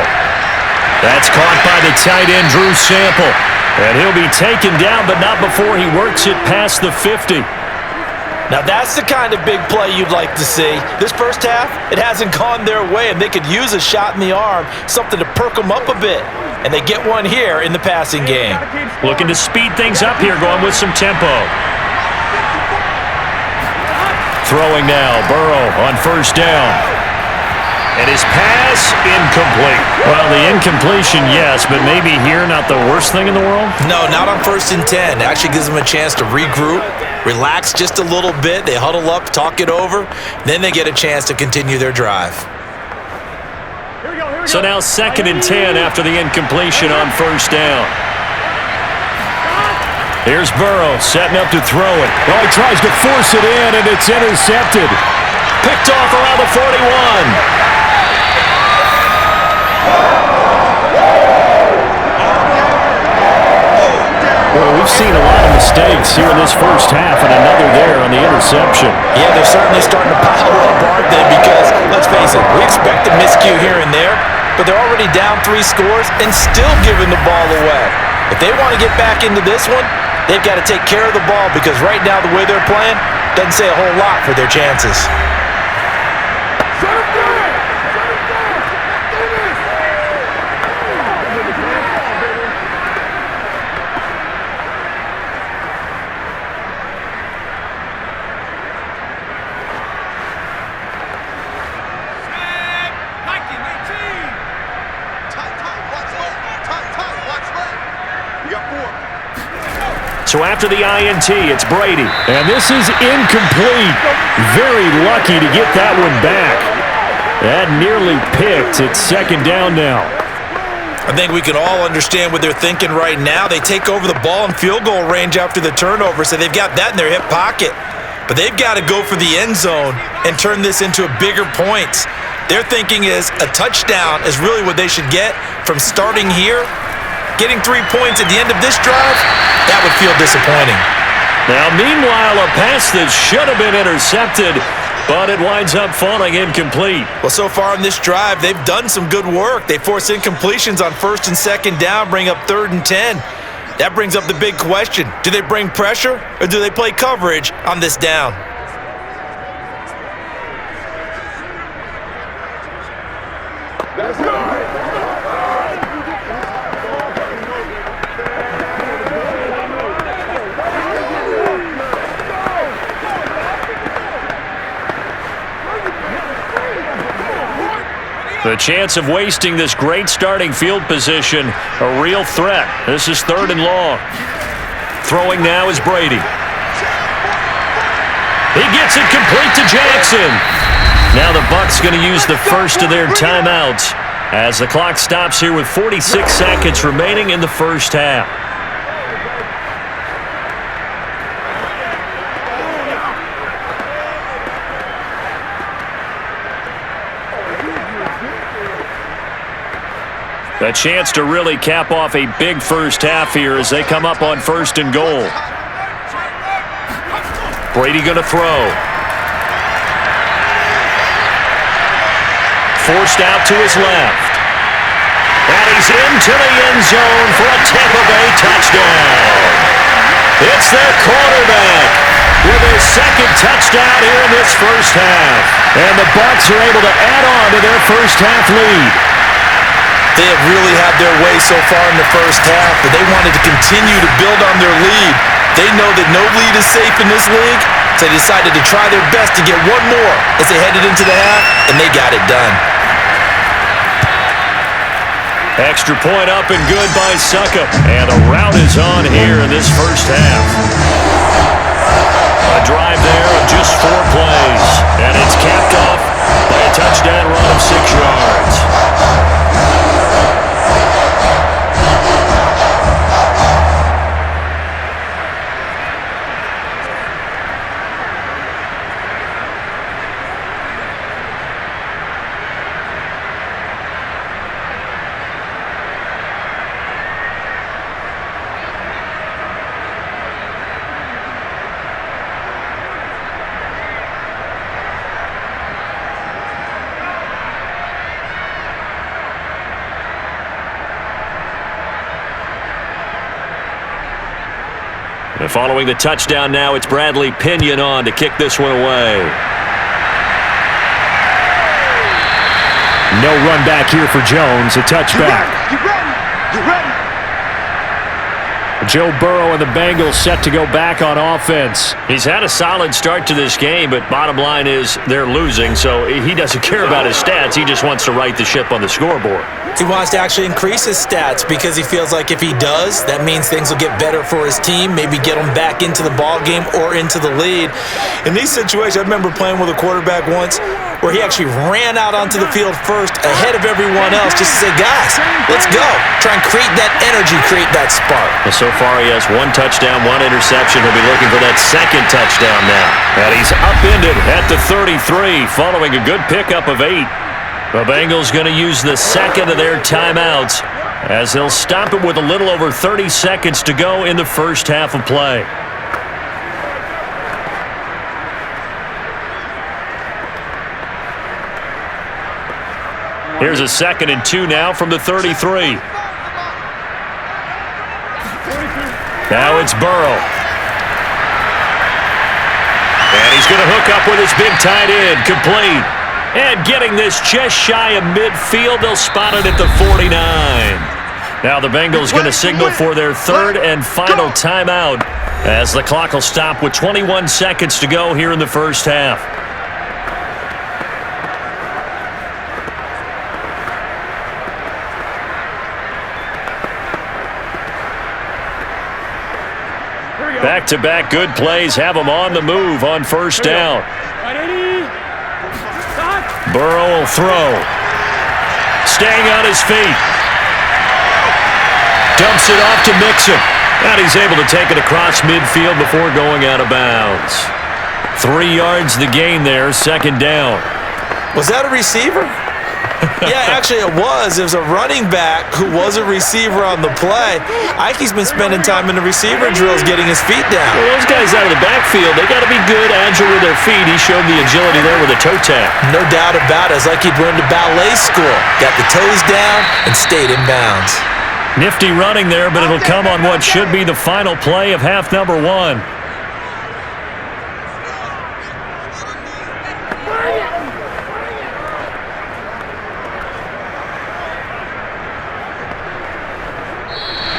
That's caught by the tight end, Drew Sample. And he'll be taken down, but not before he works it past the 50. Now that's the kind of big play you'd like to see. This first half, it hasn't gone their way, and they could use a shot in the arm, something to perk them up a bit. And they get one here in the passing game. Looking to speed things up here, going with some tempo. Throwing now, Burrow on first down. And his pass, incomplete. Well, the incompletion, yes, but maybe here not the worst thing in the world? No, not on 1st and 10. It actually gives them a chance to regroup, relax just a little bit. They huddle up, talk it over. Then they get a chance to continue their drive. So now 2nd and 10 after the incompletion on first down. Here's Burrow setting up to throw it. Well, he tries to force it in, and it's intercepted. Picked off around the 41. Well, we've seen a lot of mistakes here in this first half, and another there on the interception. Yeah, they're certainly starting to pile up hard then because, let's face it, we expect a miscue here and there, but they're already down 3 scores and still giving the ball away. If they want to get back into this one, they've got to take care of the ball because right now the way they're playing doesn't say a whole lot for their chances. Shut him down. Shut him down. Do this. So after the INT, it's Brady. And this is incomplete. Very lucky to get that one back. That nearly picked. It's 2nd down now. I think we can all understand what they're thinking right now. They take over the ball in field goal range after the turnover, so they've got that in their hip pocket. But they've got to go for the end zone and turn this into a bigger points. Their thinking is a touchdown is really what they should get from starting here. Getting 3 points at the end of this drive, that would feel disappointing. Now, meanwhile, a pass that should have been intercepted, but it winds up falling incomplete. Well, so far in this drive, they've done some good work. They force incompletions on 1st and 2nd down, bring up 3rd and 10. That brings up the big question. Do they bring pressure or do they play coverage on this down? Let's go. The chance of wasting this great starting field position, a real threat. This is 3rd and long. Throwing now is Brady. He gets it complete to Jackson. Now the Bucs going to use the first of their timeouts as the clock stops here with 46 seconds remaining in the first half. A chance to really cap off a big first half here as they come up on 1st and goal. Brady going to throw. Forced out to his left. And he's into the end zone for a Tampa Bay touchdown. It's their quarterback with his 2nd touchdown here in this first half. And the Bucs are able to add on to their first half lead. They have really had their way so far in the first half, but they wanted to continue to build on their lead. They know that no lead is safe in this league, so they decided to try their best to get one more as they headed into the half, and they got it done. Extra point up and good by Suckup. And the route is on here in this first half. A drive there of just 4 plays. And it's capped off by a touchdown run of 6 yards. And following the touchdown now, it's Bradley Pinion on to kick this one away. No run back here for Jones. A touchback. You ready? You ready? Joe Burrow and the Bengals set to go back on offense. He's had a solid start to this game, but bottom line is they're losing, so he doesn't care about his stats. He just wants to right the ship on the scoreboard. He wants to actually increase his stats because he feels like if he does, that means things will get better for his team, maybe get him back into the ball game or into the lead. In these situations, I remember playing with a quarterback once where he actually ran out onto the field first ahead of everyone else just to say, guys, let's go. Try and create that energy, create that spark. Well, so far he has 1 touchdown, 1 interception. He'll be looking for that 2nd touchdown now. And he's upended at the 33 following a good pickup of 8. The Bengals going to use the 2nd of their timeouts as they'll stop it with a little over 30 seconds to go in the first half of play. Here's a 2nd and 2 now from the 33. Now it's Burrow. And he's going to hook up with his big tight end, complete. And getting this just shy of midfield, they'll spot it at the 49. Now the Bengals going to signal for their 3rd and final timeout as the clock will stop with 21 seconds to go here in the first half. Back-to-back good plays have them on the move on first down. Burrow will throw. Staying on his feet. Dumps it off to Mixon. And he's able to take it across midfield before going out of bounds. 3 yards the gain there, 2nd down. Was that a receiver? Yeah, actually it was. It was a running back who was a receiver on the play. Ike's been spending time in the receiver drills getting his feet down. Well, those guys out of the backfield, they got to be good, agile with their feet. He showed the agility there with a toe tap. No doubt about it. It's like he'd run to ballet school. Got the toes down and stayed in bounds. Nifty running there, but it'll come on what should be the final play of half number 1.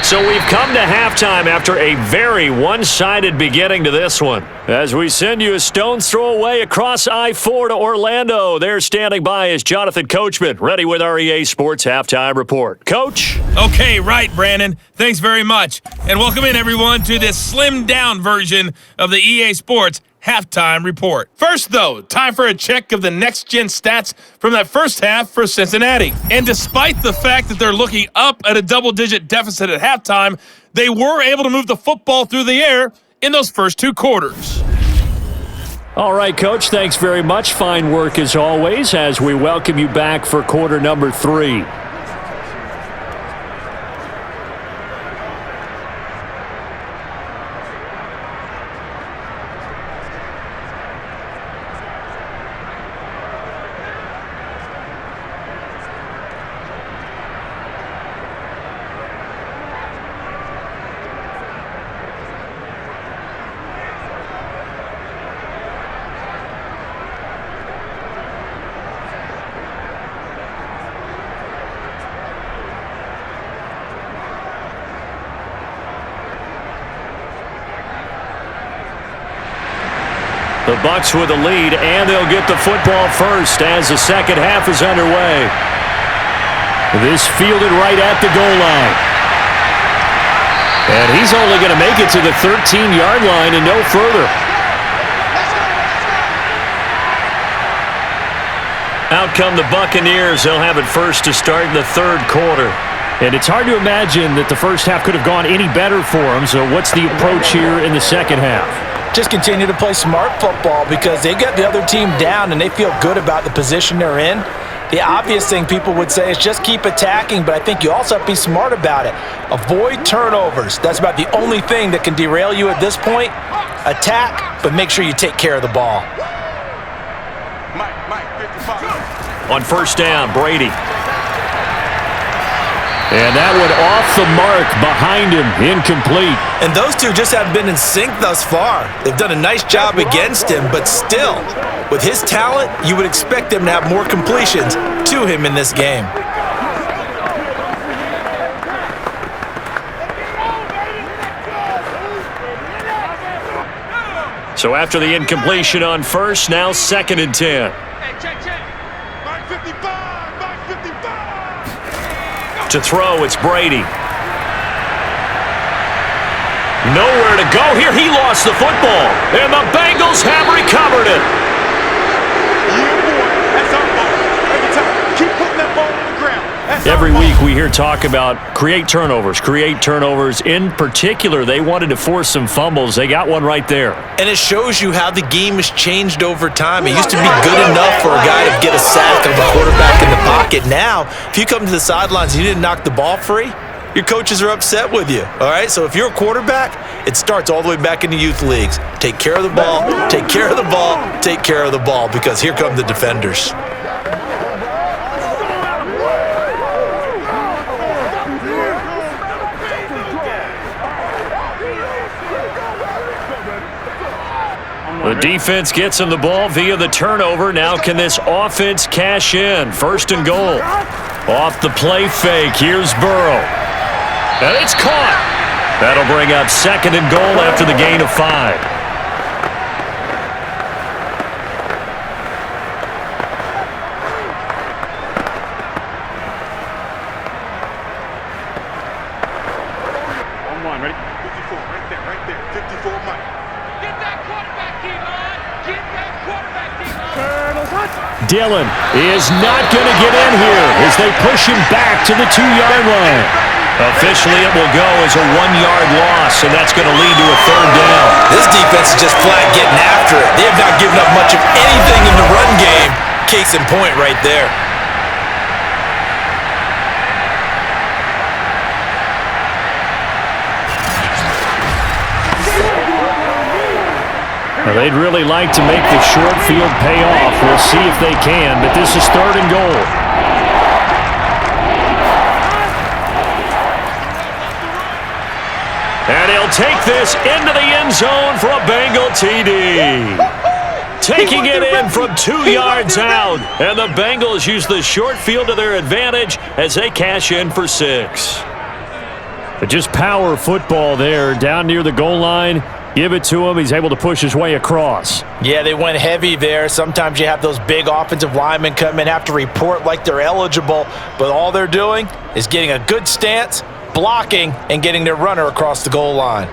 So we've come to halftime after a very one-sided beginning to this one. As we send you a stone's throw away across I-4 to Orlando. They're standing by is Jonathan Coachman, ready with our EA Sports Halftime Report. Coach? Okay, right, Brandon. Thanks very much. And welcome in, everyone, to this slimmed-down version of the EA Sports Halftime Report. First, though, time for a check of the next-gen stats from that first half for Cincinnati. And despite the fact that they're looking up at a double-digit deficit at halftime, they were able to move the football through the air in those first two quarters. All right, Coach, thanks very much. Fine work as always as we welcome you back for quarter number 3. The Bucs with a lead, and they'll get the football first as the second half is underway. This fielded right at the goal line. And he's only going to make it to the 13-yard line and no further. Out come the Buccaneers. They'll have it first to start in the third quarter. And it's hard to imagine that the first half could have gone any better for them. So what's the approach here in the second half? Just continue to play smart football because they got the other team down and they feel good about the position they're in. The obvious thing people would say is just keep attacking, but I think you also have to be smart about it. Avoid turnovers. That's about the only thing that can derail you at this point. Attack, but make sure you take care of the ball. On first down, Brady. And that one off the mark behind him, incomplete. And those two just haven't been in sync thus far. They've done a nice job against him, but still, with his talent, you would expect them to have more completions to him in this game. So after the incompletion on first, now 2nd and 10. To throw, it's Brady. Nowhere to go here. He lost the football, and the Bengals have recovered it. Yeah, boy. That's our ball. Every time. Keep putting that ball on the ground. Every week we hear talk about create turnovers. In particular, they wanted to force some fumbles. They got one right there. And it shows you how the game has changed over time. It used to be good enough for a guy to get a sack of a quarterback in the pocket. Now, if you come to the sidelines and you didn't knock the ball free, your coaches are upset with you, all right? So if you're a quarterback, it starts all the way back in the youth leagues. Take care of the ball, take care of the ball, take care of the ball, because here come the defenders. The defense gets him the ball via the turnover. Now can this offense cash in? 1st and goal. Off the play fake. Here's Burrow. And it's caught. That'll bring up 2nd and goal after the gain of 5. Dillon is not going to get in here as they push him back to the 2-yard line. Officially, it will go as a 1-yard loss, and that's going to lead to a 3rd down. This defense is just flat getting after it. They have not given up much of anything in the run game. Case in point right there. Now, they'd really like to make the short field pay off. We'll see if they can, but this is 3rd and goal. And he'll take this into the end zone for a Bengal TD. Taking it in from 2 yards out. And the Bengals use the short field to their advantage as they cash in for 6. But just power football there down near the goal line. Give it to him. He's able to push his way across. Yeah, they went heavy there. Sometimes you have those big offensive linemen come in, have to report like they're eligible, but all they're doing is getting a good stance, blocking, and getting their runner across the goal line.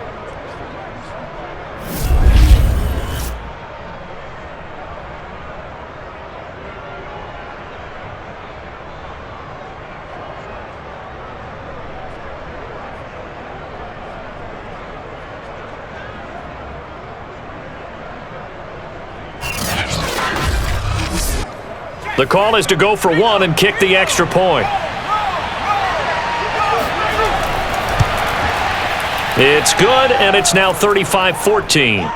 The call is to go for one and kick the extra point. It's good, and it's now 35-14.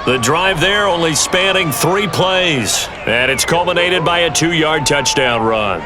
The drive there only spanning 3 plays, and it's culminated by a 2-yard touchdown run.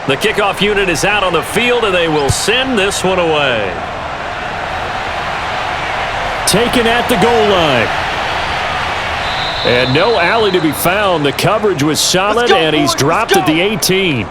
The kickoff unit is out on the field, and they will send this one away. Taken at the goal line. And no alley to be found. The coverage was solid, and he's dropped at the 18.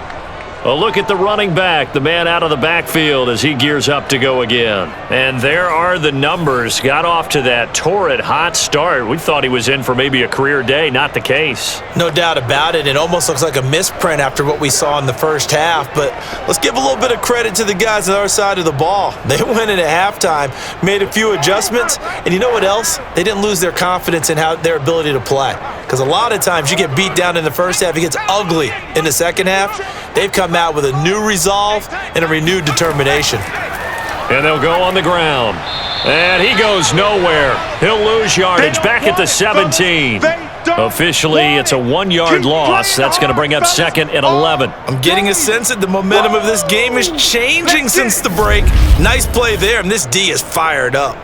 A look at the running back, the man out of the backfield as he gears up to go again. And there are the numbers. Got off to that torrid hot start. We thought he was in for maybe a career day. Not the case. No doubt about it. It almost looks like a misprint after what we saw in the first half. But let's give a little bit of credit to the guys on our side of the ball. They went in at halftime, made a few adjustments, and you know what else? They didn't lose their confidence in their ability to play. Because a lot of times you get beat down in the first half, it gets ugly in the second half. They've come out with a new resolve and a renewed determination. And they'll go on the ground. And he goes nowhere. He'll lose yardage back at the 17. Officially, it's a 1-yard loss. That's going to bring up 2nd and 11. I'm getting a sense that the momentum of this game is changing since the break. Nice play there, and this D is fired up.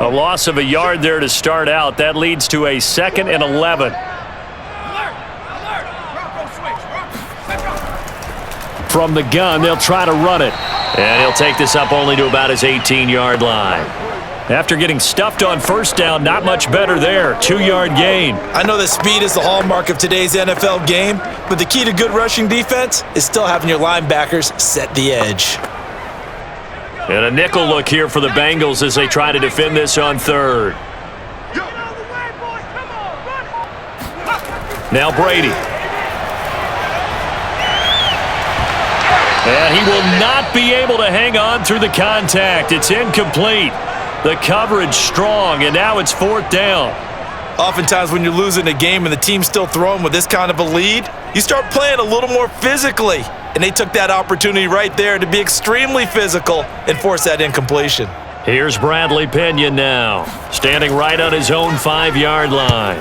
A loss of a yard there to start out. That leads to a 2nd and 11. From the gun, they'll try to run it. And he'll take this up only to about his 18-yard line. After getting stuffed on first down, not much better there. 2-yard gain. I know that speed is the hallmark of today's NFL game, but the key to good rushing defense is still having your linebackers set the edge. And a nickel look here for the Bengals as they try to defend this on 3rd. Now Brady. And he will not be able to hang on through the contact. It's incomplete. The coverage strong, and now it's 4th down. Oftentimes when you're losing a game and the team's still throwing with this kind of a lead, you start playing a little more physically. And they took that opportunity right there to be extremely physical and force that incompletion. Here's Bradley Pinion now, standing right on his own 5-yard line.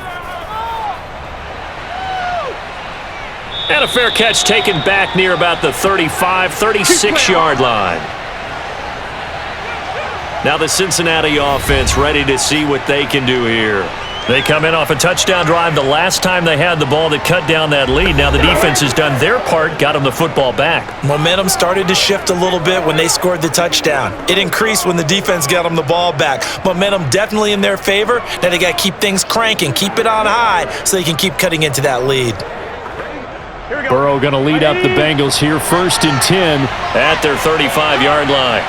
And a fair catch taken back near about the 35, 36-yard line. Now the Cincinnati offense ready to see what they can do here. They come in off a touchdown drive the last time they had the ball that cut down that lead. Now the defense has done their part, got them the football back. Momentum started to shift a little bit when they scored the touchdown. It increased when the defense got them the ball back. Momentum definitely in their favor. Now they got to keep things cranking, keep it on high so they can keep cutting into that lead. Burrow going to lead up the Bengals here, 1st and 10 at their 35-yard line.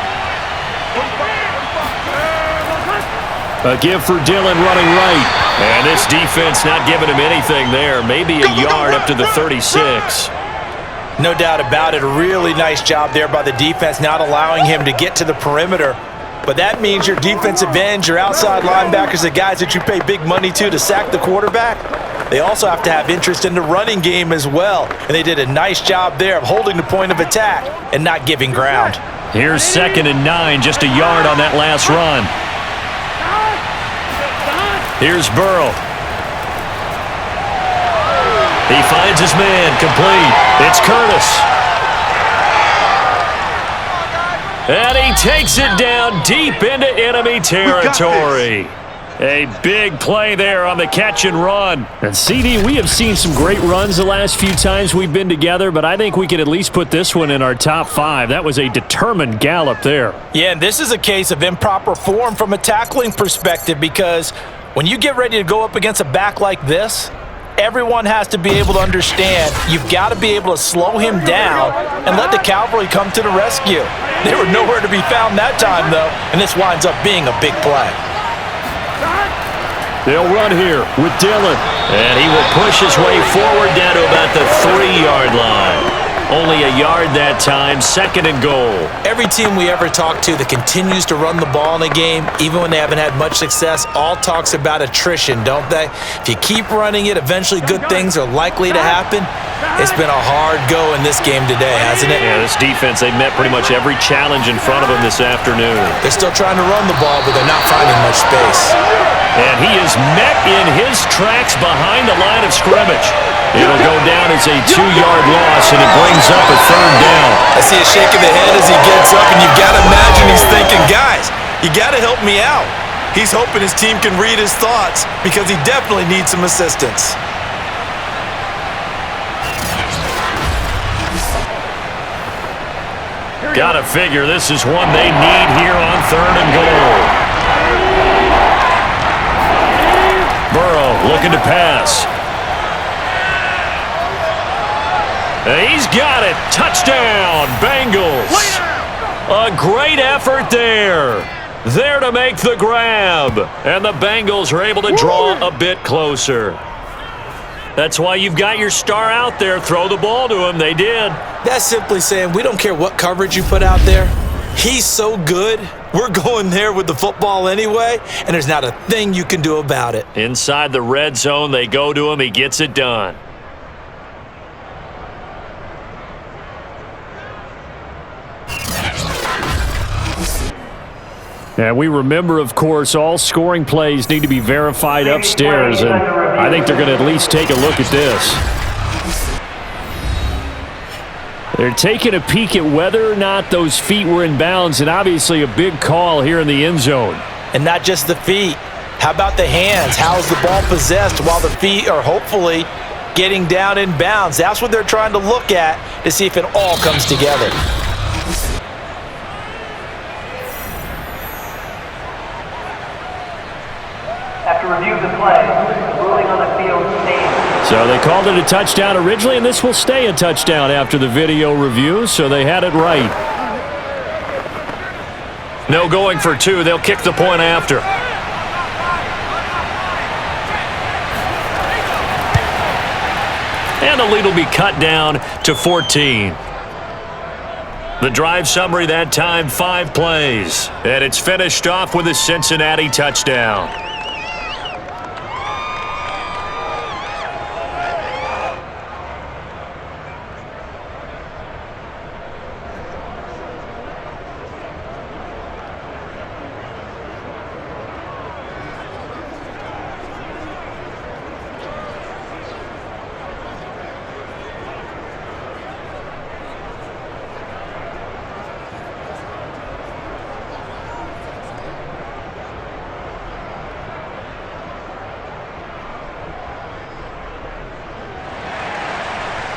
A give for Dillon running right. And this defense not giving him anything there. Maybe a yard up to the 36. No doubt about it. A really nice job there by the defense, not allowing him to get to the perimeter. But that means your defensive ends, your outside linebackers, the guys that you pay big money to sack the quarterback, they also have to have interest in the running game as well. And they did a nice job there of holding the point of attack and not giving ground. Here's 2nd and 9, just a yard on that last run. Here's Burrow. He finds his man, complete. It's Curtis. And he takes it down deep into enemy territory. A big play there on the catch and run. And CD, we have seen some great runs the last few times we've been together, but I think we can at least put this one in our top 5. That was a determined gallop there. Yeah, and this is a case of improper form from a tackling perspective, because when you get ready to go up against a back like this, everyone has to be able to understand you've got to be able to slow him down and let the cavalry come to the rescue. They were nowhere to be found that time, though, and this winds up being a big play. They'll run here with Dillon. And he will push his way forward down to about the 3-yard line. Only a yard that time, 2nd and goal. Every team we ever talk to that continues to run the ball in a game, even when they haven't had much success, all talks about attrition, don't they? If you keep running it, eventually good things are likely to happen. It's been a hard go in this game today, hasn't it? Yeah, this defense, they met pretty much every challenge in front of them this afternoon. They're still trying to run the ball, but they're not finding much space. And he is met in his tracks behind the line of scrimmage. It'll go down as a 2-yard loss, and it brings up a 3rd down. I see a shake of the head as he gets up, and you've got to imagine he's thinking, guys, you got to help me out. He's hoping his team can read his thoughts because he definitely needs some assistance. Gotta figure this is one they need here on 3rd and goal. Burrow looking to pass. He's got it. Touchdown, Bengals. A great effort there. There to make the grab. And the Bengals are able to draw a bit closer. That's why you've got your star out there. Throw the ball to him. They did. That's simply saying we don't care what coverage you put out there. He's so good. We're going there with the football anyway, and there's not a thing you can do about it. Inside the red zone, they go to him. He gets it done. And we remember, of course, all scoring plays need to be verified upstairs, and I think they're going to at least take a look at this. They're taking a peek at whether or not those feet were in bounds, and obviously a big call here in the end zone. And not just the feet. How about the hands? How is the ball possessed while the feet are hopefully getting down in bounds? That's what they're trying to look at to see if it all comes together. After review of the play, ruling on the field stands. So they called it a touchdown originally, and this will stay a touchdown after the video review, so they had it right. No going for 2. They'll kick the point after. And the lead will be cut down to 14. The drive summary that time, 5 plays. And it's finished off with a Cincinnati touchdown.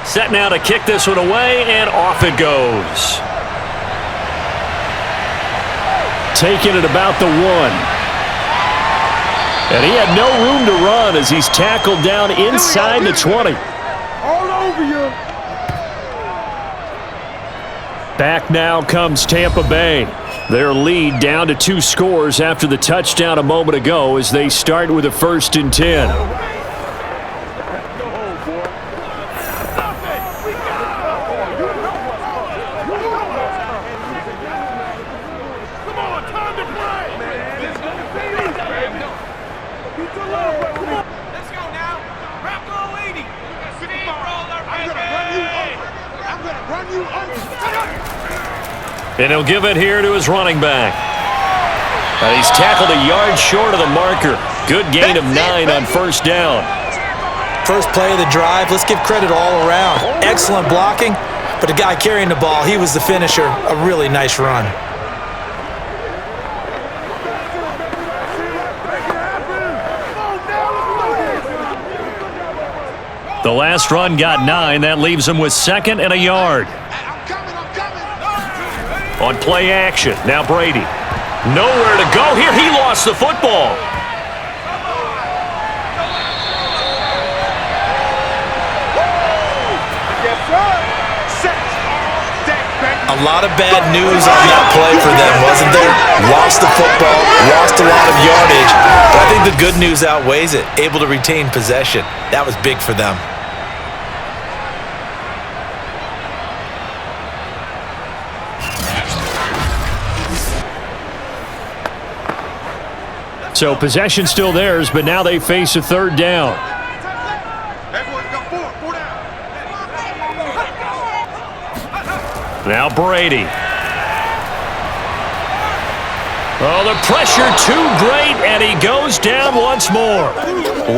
Set now to kick this one away, and off it goes. Taking it about the 1. And he had no room to run as he's tackled down inside the 20. All over you. Back now comes Tampa Bay. Their lead down to 2 scores after the touchdown a moment ago as they start with a 1st and 10. And he'll give it here to his running back. And he's tackled a yard short of the marker. Good gain of 9 on first down. First play of the drive, let's give credit all around. Excellent blocking, but the guy carrying the ball, he was the finisher. A really nice run. The last run got 9. That leaves him with 2nd and a yard. On play action, now Brady. Nowhere to go here. He lost the football. A lot of bad news on that play for them, wasn't there? Lost the football, lost a lot of yardage, but I think the good news outweighs it. Able to retain possession. That was big for them. So possession still theirs, but now they face a 3rd down. Now Brady. Oh, the pressure too great, and he goes down once more.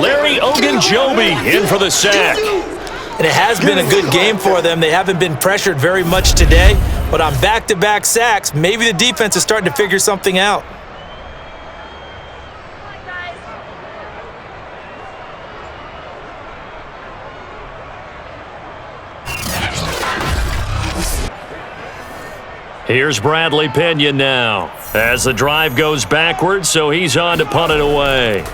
Larry Ogunjobi in for the sack. And it has been a good game for them. They haven't been pressured very much today, but on back-to-back sacks, maybe the defense is starting to figure something out. Here's Bradley Pinion now as the drive goes backwards, so he's on to punt it away.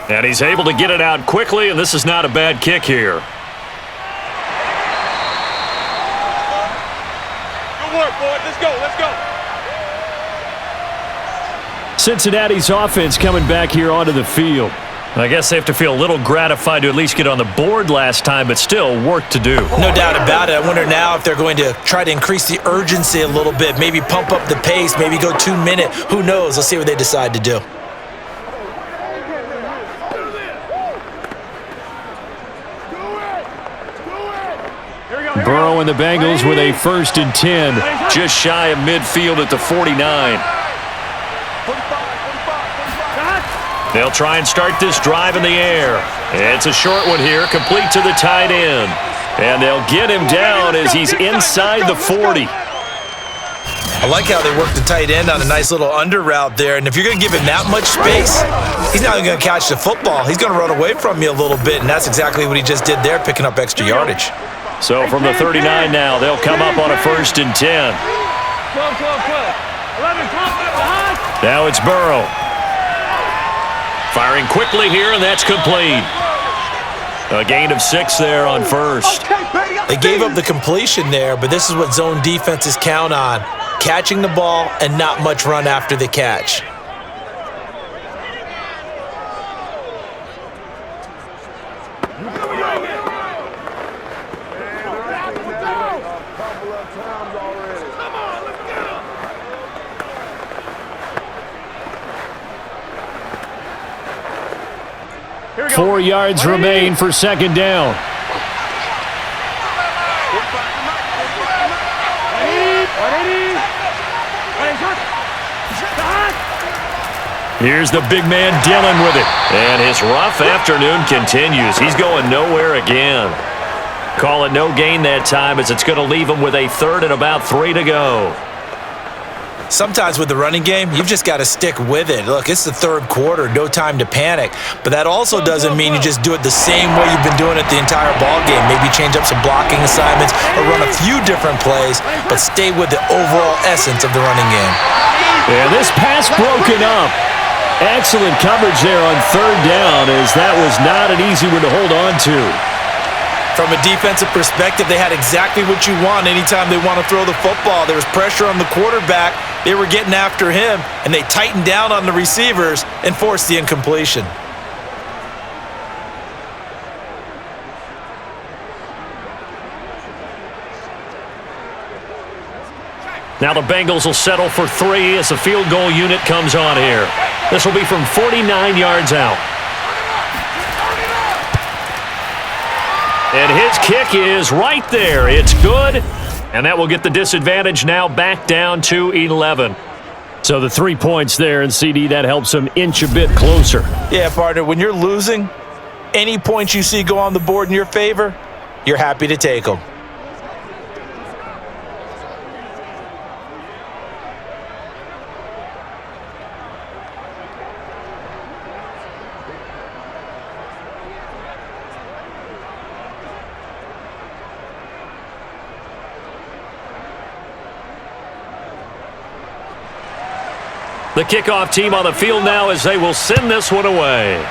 And he's able to get it out quickly, and this is not a bad kick here. Good work, boy. Let's go. Let's go. Cincinnati's offense coming back here onto the field. I guess they have to feel a little gratified to at least get on the board last time, but still work to do. No doubt about it. I wonder now if they're going to try to increase the urgency a little bit, maybe pump up the pace, maybe go 2-minute. Who knows? Let's see what they decide to do. Burrow and the Bengals with a 1st and 10, just shy of midfield at the 49. They'll try and start this drive in the air. It's a short one here, complete to the tight end. And they'll get him down as he's inside the 40. I like how they work the tight end on a nice little under route there. And if you're going to give him that much space, he's not even going to catch the football. He's going to run away from you a little bit, and that's exactly what he just did there, picking up extra yardage. So from the 39 now, they'll come up on a 1st and 10. Now it's Burrow. Firing quickly here, and that's complete. A gain of 6 there on first. They gave up the completion there, but this is what zone defenses count on. Catching the ball and not much run after the catch. Four yards remain for 2nd down. Here's the big man dealing with it. And his rough afternoon continues. He's going nowhere again. Call it no gain that time, as it's going to leave him with a 3rd and about 3 to go. Sometimes with the running game, you've just got to stick with it. Look, it's the 3rd quarter, no time to panic. But that also doesn't mean you just do it the same way you've been doing it the entire ball game. Maybe change up some blocking assignments or run a few different plays, but stay with the overall essence of the running game. And this pass broken up. Excellent coverage there on 3rd down, as that was not an easy one to hold on to. From a defensive perspective, they had exactly what you want anytime they want to throw the football. There was pressure on the quarterback. They were getting after him, and they tightened down on the receivers and forced the incompletion. Now the Bengals will settle for 3 as the field goal unit comes on here. This will be from 49 yards out. And his kick is right there. It's good. And that will get the disadvantage now back down to 11. So the 3 points there, and CD, that helps them inch a bit closer. Yeah, partner, when you're losing, any points you see go on the board in your favor, you're happy to take them. The kickoff team on the field now as they will send this one away.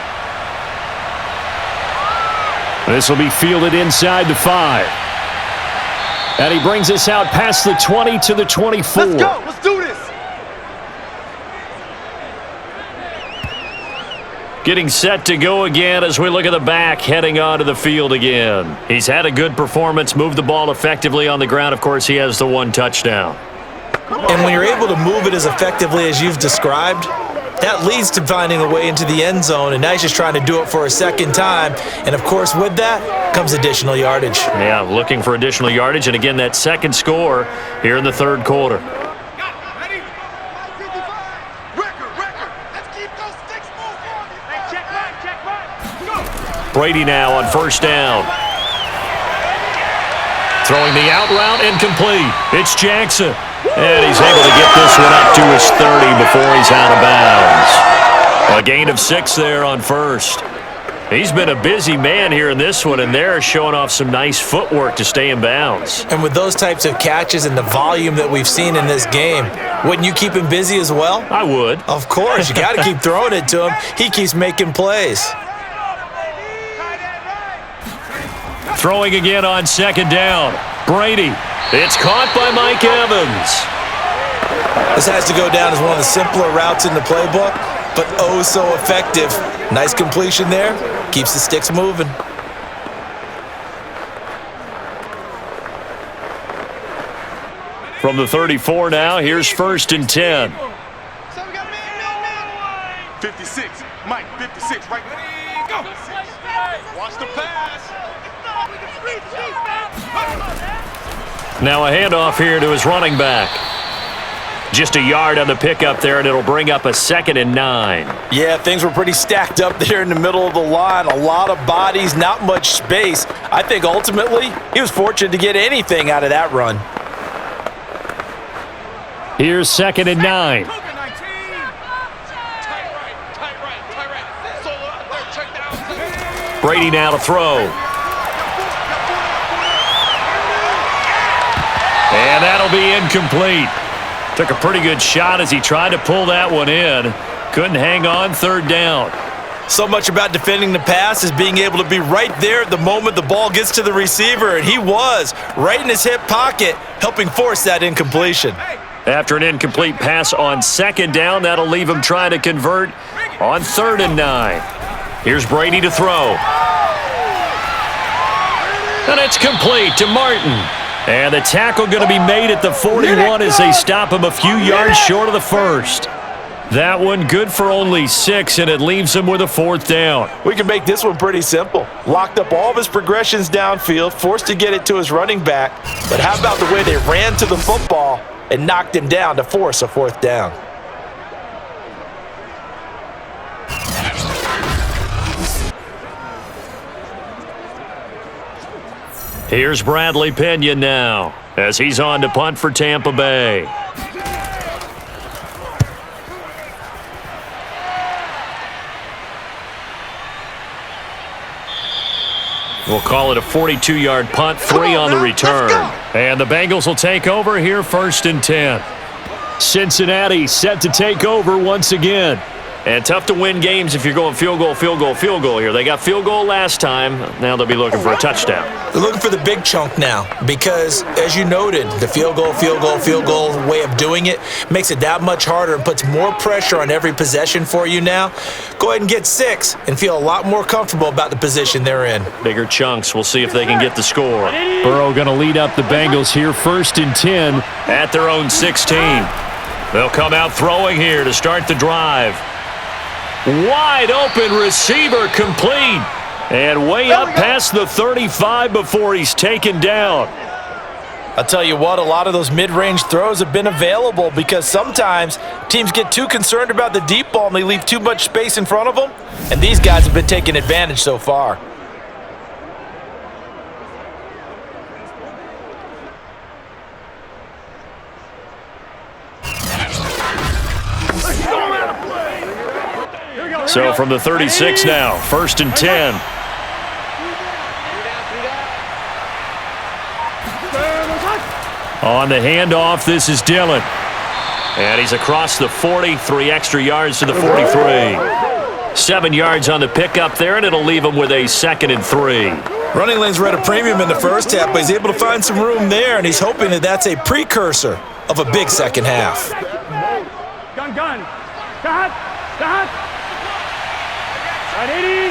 This will be fielded inside the 5. And he brings us out past the 20 to the 24. Let's go. Let's do this. Getting set to go again as we look at the back heading onto the field again. He's had a good performance, moved the ball effectively on the ground. Of course, he has the 1 touchdown. And when you're able to move it as effectively as you've described, that leads to finding a way into the end zone, and now he's just trying to do it for a second time. And, of course, with that comes additional yardage. Yeah, looking for additional yardage, and again, that second score here in the third quarter. Brady now on first down. Throwing the out route incomplete. It's Jackson. And he's able to get this one up to his 30 before he's out of bounds. A gain of 6 there on first. He's been a busy man here in this one, and they're showing off some nice footwork to stay in bounds. And with those types of catches and the volume that we've seen in this game, wouldn't you keep him busy as well? I would. Of course. You got to keep throwing it to him. He keeps making plays. Throwing again on second down. Brady. It's caught by Mike Evans. This has to go down as one of the simpler routes in the playbook, but oh so effective. Nice completion there. Keeps the sticks moving. From the 34 now, here's first and 10. 56. Mike, 56. Right there. Go. Watch the pass. Now a handoff here to his running back. Just a yard on the pickup there, and it'll bring up a 2nd and 9. Yeah, things were pretty stacked up there in the middle of the line. A lot of bodies, not much space. I think ultimately he was fortunate to get anything out of that run. Here's 2nd and 9. Brady now to throw. And that'll be incomplete. Took a pretty good shot as he tried to pull that one in. Couldn't hang on, 3rd down. So much about defending the pass is being able to be right there at the moment the ball gets to the receiver, and he was right in his hip pocket, helping force that incompletion. After an incomplete pass on 2nd down, that'll leave him trying to convert on 3rd and 9. Here's Brady to throw. And it's complete to Martin. And the tackle going to be made at the 41 as they stop him a few yards short of the first. That one good for only 6, and it leaves him with a 4th down. We can make this one pretty simple. Locked up all of his progressions downfield, forced to get it to his running back. But how about the way they ran to the football and knocked him down to force a 4th down? Here's Bradley Pinion now as he's on to punt for Tampa Bay. We'll call it a 42-yard punt, 3 on the return. And the Bengals will take over here, 1st and 10. Cincinnati set to take over once again. And tough to win games if you're going field goal, field goal, field goal here. They got field goal last time. Now they'll be looking for a touchdown. They're looking for the big chunk now because, as you noted, the field goal, field goal, field goal way of doing it makes it that much harder and puts more pressure on every possession for you now. Go ahead and get 6 and feel a lot more comfortable about the position they're in. Bigger chunks. We'll see if they can get the score. Burrow going to lead up the Bengals here, 1st and 10 at their own 16. They'll come out throwing here to start the drive. Wide open receiver complete. And way up past the 35 before he's taken down. I'll tell you what, a lot of those mid-range throws have been available because sometimes teams get too concerned about the deep ball and they leave too much space in front of them, and these guys have been taking advantage so far. So from the 36 now, 1st and 10. On the handoff, this is Dillon. And he's across the 40, 3 extra yards to the 43. 7 yards on the pickup there, and it'll leave him with a 2nd and 3. Running lanes were at a premium in the first half, but he's able to find some room there, and he's hoping that that's a precursor of a big second half. Gun. Cut. 80.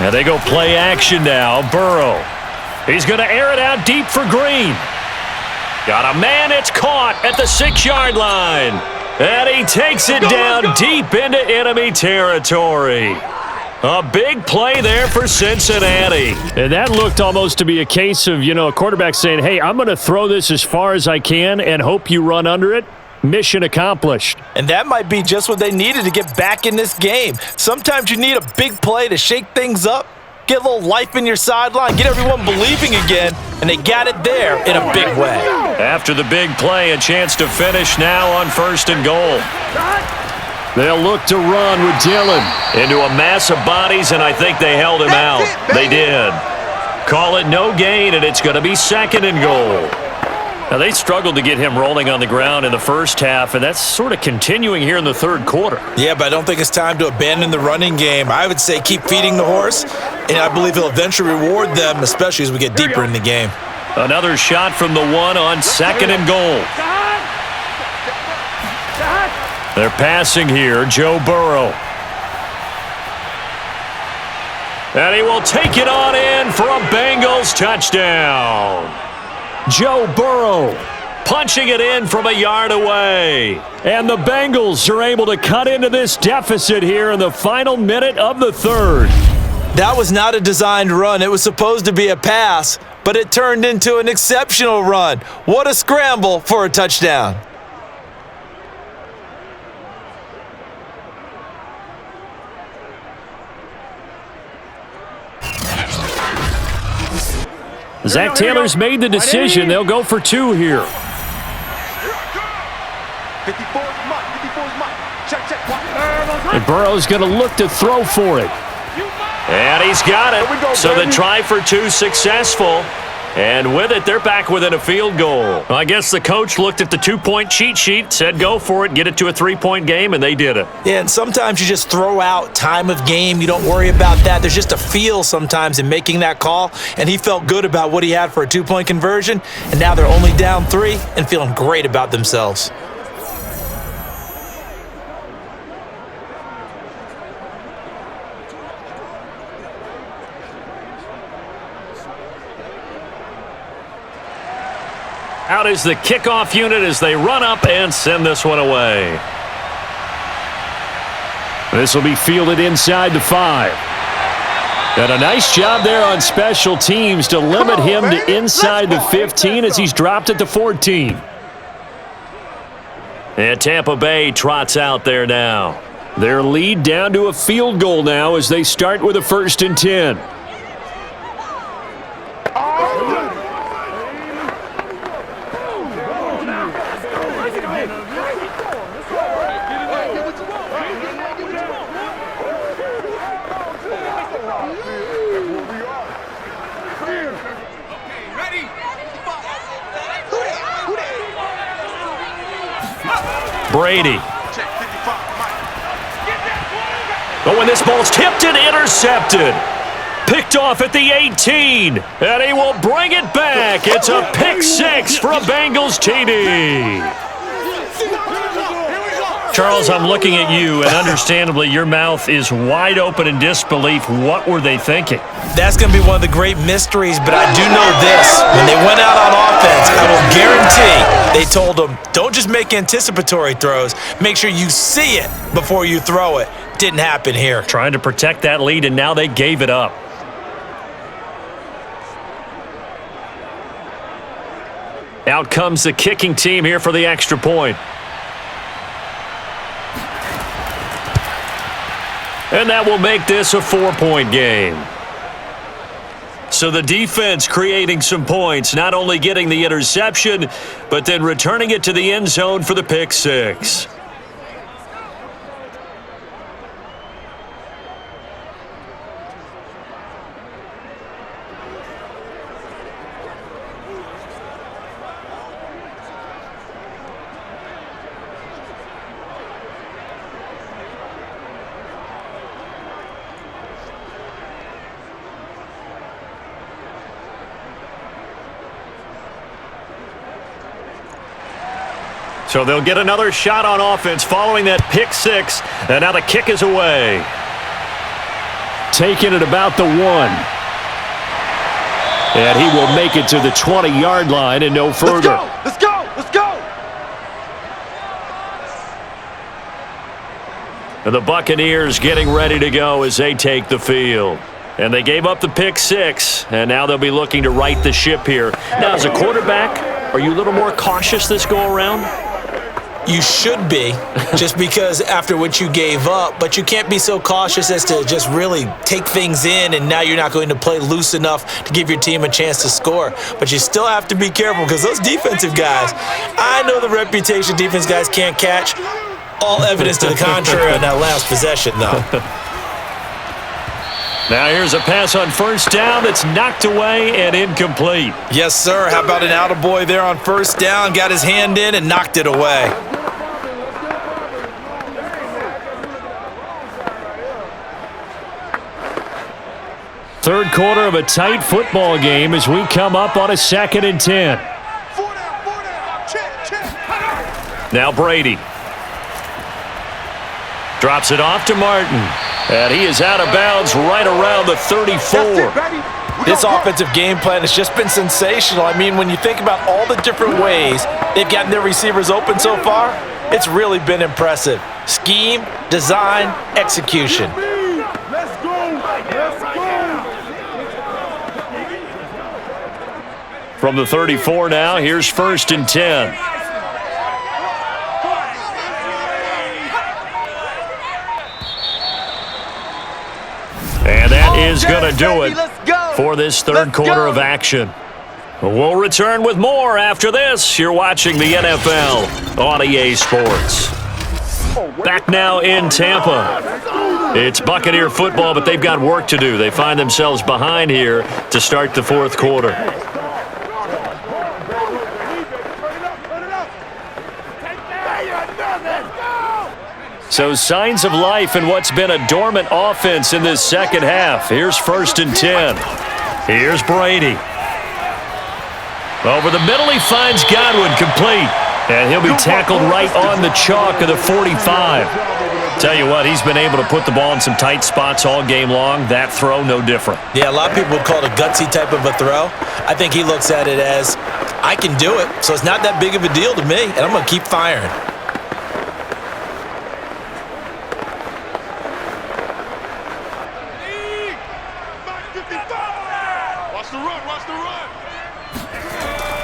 And they go play action now. Burrow. He's going to air it out deep for Green. Got a man, it's caught at the 6-yard line. And he takes it down deep into enemy territory. A big play there for Cincinnati. And that looked almost to be a case of, a quarterback saying, hey, I'm going to throw this as far as I can and hope you run under it. Mission accomplished. And that might be just what they needed to get back in this game. Sometimes you need a big play to shake things up, get a little life in your sideline, get everyone believing again, and they got it there in a big way. After the big play, a chance to finish now on 1st and goal. They'll look to run with Dillon. Into a mass of bodies, and I think they held him out. They did. Call it no gain, and it's going to be 2nd and goal. Now, they struggled to get him rolling on the ground in the first half, and that's sort of continuing here in the third quarter. Yeah, but I don't think it's time to abandon the running game. I would say keep feeding the horse, and I believe he'll eventually reward them, especially as we get deeper in the game. Another shot from the 1 on 2nd and goal. They're passing here, Joe Burrow. And he will take it on in for a Bengals touchdown. Joe Burrow punching it in from a yard away. And the Bengals are able to cut into this deficit here in the final minute of the third. That was not a designed run. It was supposed to be a pass, but it turned into an exceptional run. What a scramble for a touchdown. Zach Taylor's made the decision. They'll go for 2 here. 54 is mine. Check. And Burrow's going to look to throw for it. And he's got it. So the try for 2 successful. And with it, they're back within a field goal. Well, I guess the coach looked at the 2-point cheat sheet, said go for it, get it to a 3-point game, and they did it. Yeah, and sometimes you just throw out time of game. You don't worry about that. There's just a feel sometimes in making that call, and he felt good about what he had for a 2-point conversion, and now they're only down 3 and feeling great about themselves. Out is the kickoff unit as they run up and send this one away. This will be fielded inside the 5. And a nice job there on special teams to limit him to inside the 15 as he's dropped at the 14. And Tampa Bay trots out there now. Their lead down to a field goal now as they start with a 1st and 10. Brady. Oh, and this ball's tipped and intercepted. Picked off at the 18. And he will bring it back. It's a pick 6 for a Bengals TD. Charles, I'm looking at you, and understandably, your mouth is wide open in disbelief. What were they thinking? That's going to be one of the great mysteries, but I do know this. When they went out on offense, I will guarantee they told them, don't just make anticipatory throws. Make sure you see it before you throw it. Didn't happen here. Trying to protect that lead, and now they gave it up. Out comes the kicking team here for the extra point. And that will make this a 4-point game. So the defense creating some points, not only getting the interception, but then returning it to the end zone for the pick six. So they'll get another shot on offense following that pick six. And now the kick is away. Taking it about the 1. And he will make it to the 20-yard line and no further. Let's go! Let's go! And the Buccaneers getting ready to go as they take the field. And they gave up the pick six, and now they'll be looking to right the ship here. Now, as a quarterback, are you a little more cautious this go-around? You should be, just because after what you gave up, but you can't be so cautious as to just really take things in, and now you're not going to play loose enough to give your team a chance to score. But you still have to be careful because those defensive guys, I know the reputation defense guys can't catch. All evidence to the contrary on that last possession, though. Now here's a pass on first down that's knocked away and incomplete. Yes, sir. How about an attaboy there on first down? Got his hand in and knocked it away. Third quarter of a tight football game as we come up on a 2nd and 10. Now Brady. Drops it off to Martin. And he is out of bounds right around the 34. This offensive game plan has just been sensational. I mean, when you think about all the different ways they've gotten their receivers open so far, it's really been impressive. Scheme, design, execution. Let's go! Let's go! From the 34 now, here's 1st and 10. And that is going to do it for this third quarter of action. We'll return with more after this. You're watching the NFL on EA Sports. Back now in Tampa. It's Buccaneer football, but they've got work to do. They find themselves behind here to start the fourth quarter. So signs of life in what's been a dormant offense in this second half. Here's 1st and 10. Here's Brady. Over the middle, he finds Godwin complete. And he'll be tackled right on the chalk of the 45. Tell you what, he's been able to put the ball in some tight spots all game long. That throw, no different. Yeah, a lot of people would call it a gutsy type of a throw. I think he looks at it as, I can do it, so it's not that big of a deal to me, and I'm going to keep firing.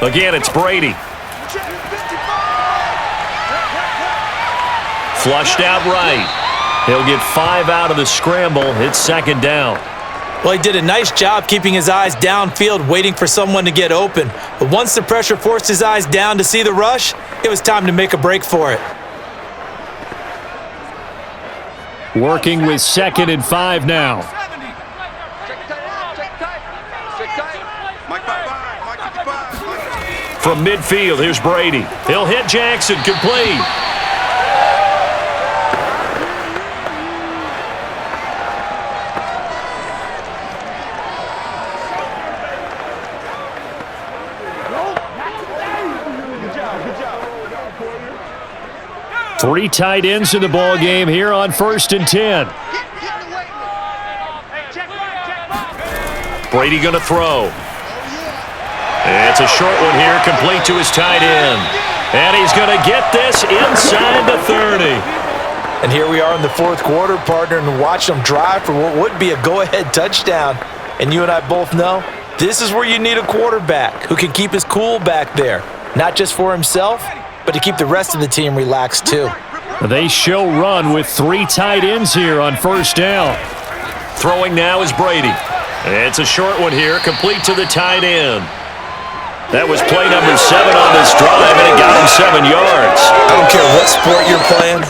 Again, it's Brady. Flushed out right. He'll get 5 out of the scramble. It's 2nd down. Well, he did a nice job keeping his eyes downfield, waiting for someone to get open. But once the pressure forced his eyes down to see the rush, it was time to make a break for it. Working with 2nd and 5 now. From midfield, here's Brady. He'll hit Jackson, complete. Three tight ends in the ball game here on 1st and 10. Brady going to throw. It's a short one here, complete to his tight end. And he's going to get this inside the 30. And here we are in the fourth quarter, partner, and watch them drive for what would be a go-ahead touchdown. And you and I both know this is where you need a quarterback who can keep his cool back there. not just for himself, but to keep the rest of the team relaxed too. They show run with 3 tight ends here on first down. Throwing now is Brady. It's a short one here, complete to the tight end. That was play number 7 on this drive, and it got him 7 yards. I don't care what sport you're playing.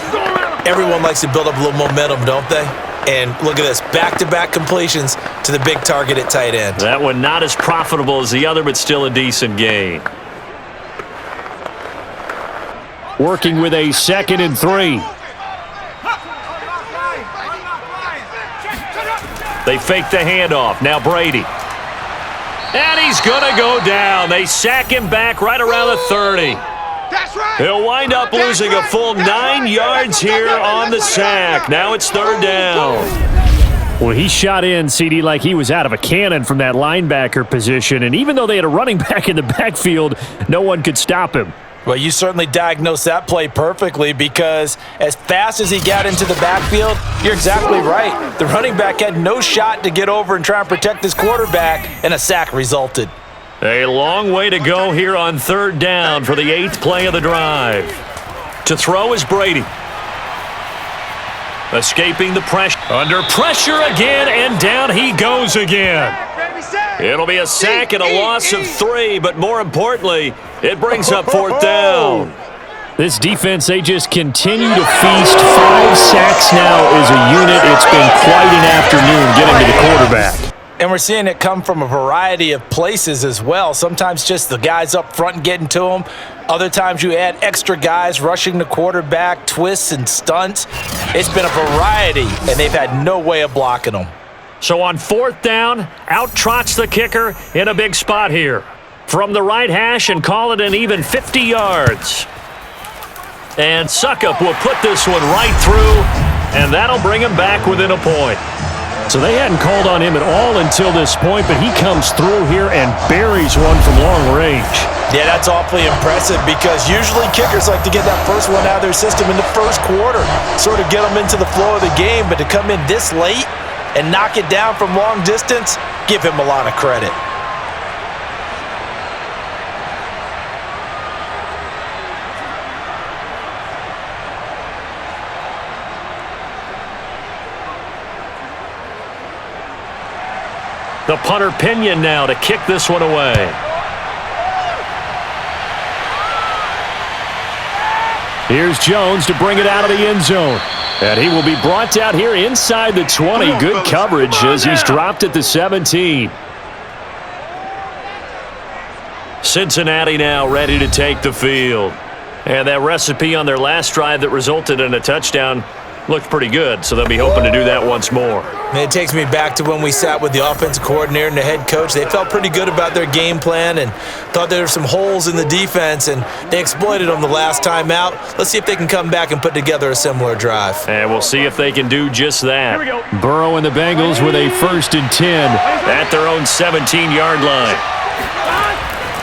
Everyone likes to build up a little momentum, don't they? And look at this, back-to-back completions to the big target at tight end. That one not as profitable as the other, but still a decent gain. Working with a 2nd and 3. They fake the handoff. Now Brady. And he's going to go down. They sack him back right around the 30. He'll wind up losing a full 9 yards here on the sack. Now it's 3rd down. Well, he shot in, CD, like he was out of a cannon from that linebacker position. And even though they had a running back in the backfield, no one could stop him. Well, you certainly diagnosed that play perfectly because as fast as he got into the backfield, you're exactly right. The running back had no shot to get over and try and protect his quarterback, and a sack resulted. A long way to go here on 3rd down for the 8th play of the drive. To throw is Brady. Escaping the pressure. Under pressure again, and down he goes again. It'll be a sack and a loss of 3, but more importantly, it brings up 4th down. This defense, they just continue to feast. 5 sacks now as a unit. It's been quite an afternoon getting to the quarterback. And we're seeing it come from a variety of places as well. Sometimes just the guys up front and getting to him. Other times you add extra guys rushing the quarterback, twists and stunts. It's been a variety, and they've had no way of blocking them. So on 4th down, out trots the kicker in a big spot here. From the right hash and call it an even 50 yards. And Suckup will put this one right through, and that'll bring him back within a point. So they hadn't called on him at all until this point, but he comes through here and buries one from long range. Yeah, that's awfully impressive because usually kickers like to get that first one out of their system in the first quarter, sort of get them into the flow of the game, but to come in this late and knock it down from long distance, give him a lot of credit. The punter Pinion now to kick this one away. Here's Jones to bring it out of the end zone. And he will be brought down here inside the 20. Good coverage as he's dropped at the 17. Cincinnati now ready to take the field. And that recipe on their last drive that resulted in a touchdown looked pretty good, so they'll be hoping to do that once more. And it takes me back to when we sat with the offensive coordinator and the head coach. They felt pretty good about their game plan and thought there were some holes in the defense, and they exploited them the last time out. Let's see if they can come back and put together a similar drive. And we'll see if they can do just that. Burrow and the Bengals with a 1st and 10. At their own 17-yard line.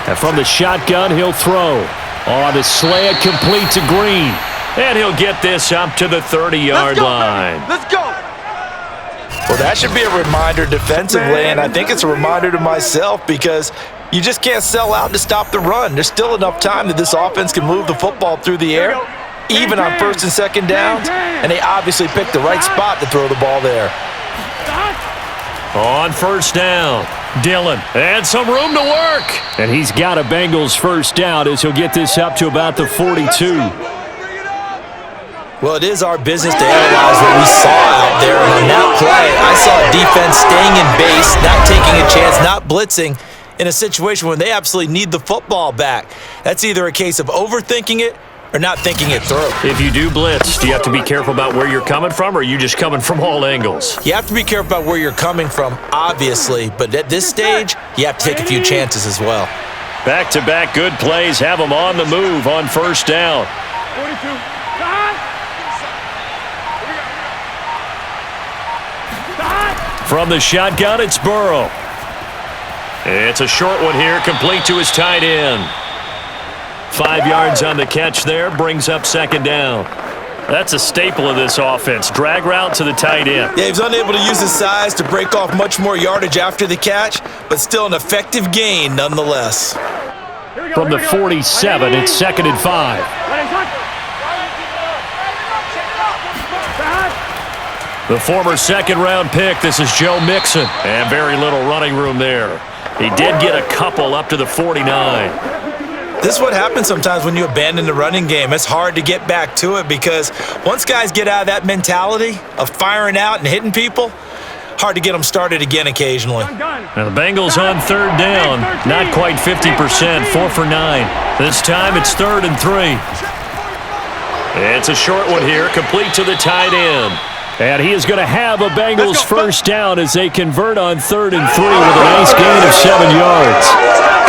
And from the shotgun, he'll throw. On the slant, complete to Green. And he'll get this up to the 30-yard line. Let's go! Well, that should be a reminder defensively, and I think it's a reminder to myself because you just can't sell out to stop the run. There's still enough time that this offense can move the football through the air, even on 1st and 2nd downs, and they obviously picked the right spot to throw the ball there. On 1st down, Dillon, and some room to work. And he's got a Bengals 1st down as he'll get this up to about the 42. Well, it is our business to analyze what we saw out there. And on that play, I saw a defense staying in base, not taking a chance, not blitzing in a situation where they absolutely need the football back. That's either a case of overthinking it or not thinking it through. If you do blitz, do you have to be careful about where you're coming from, or are you just coming from all angles? You have to be careful about where you're coming from, obviously. But at this stage, you have to take a few chances as well. Back-to-back good plays have them on the move on 1st down. 42. From the shotgun, it's Burrow. It's a short one here, complete to his tight end. 5 yards on the catch there, brings up 2nd down. That's a staple of this offense. Drag route to the tight end. Yeah, he was unable to use his size to break off much more yardage after the catch, but still an effective gain nonetheless. Here we go. from the 47. It's 2nd and 5. The former second-round pick, this is Joe Mixon. And very little running room there. He did get a couple up to the 49. This is what happens sometimes when you abandon the running game. It's hard to get back to it because once guys get out of that mentality of firing out and hitting people, hard to get them started again occasionally. Now the Bengals on 3rd down, not quite 50%, 4 for 9. This time it's 3rd and 3. It's a short one here, complete to the tight end. And he is going to have a Bengals first down as they convert on 3rd and 3 with a nice gain of 7 yards.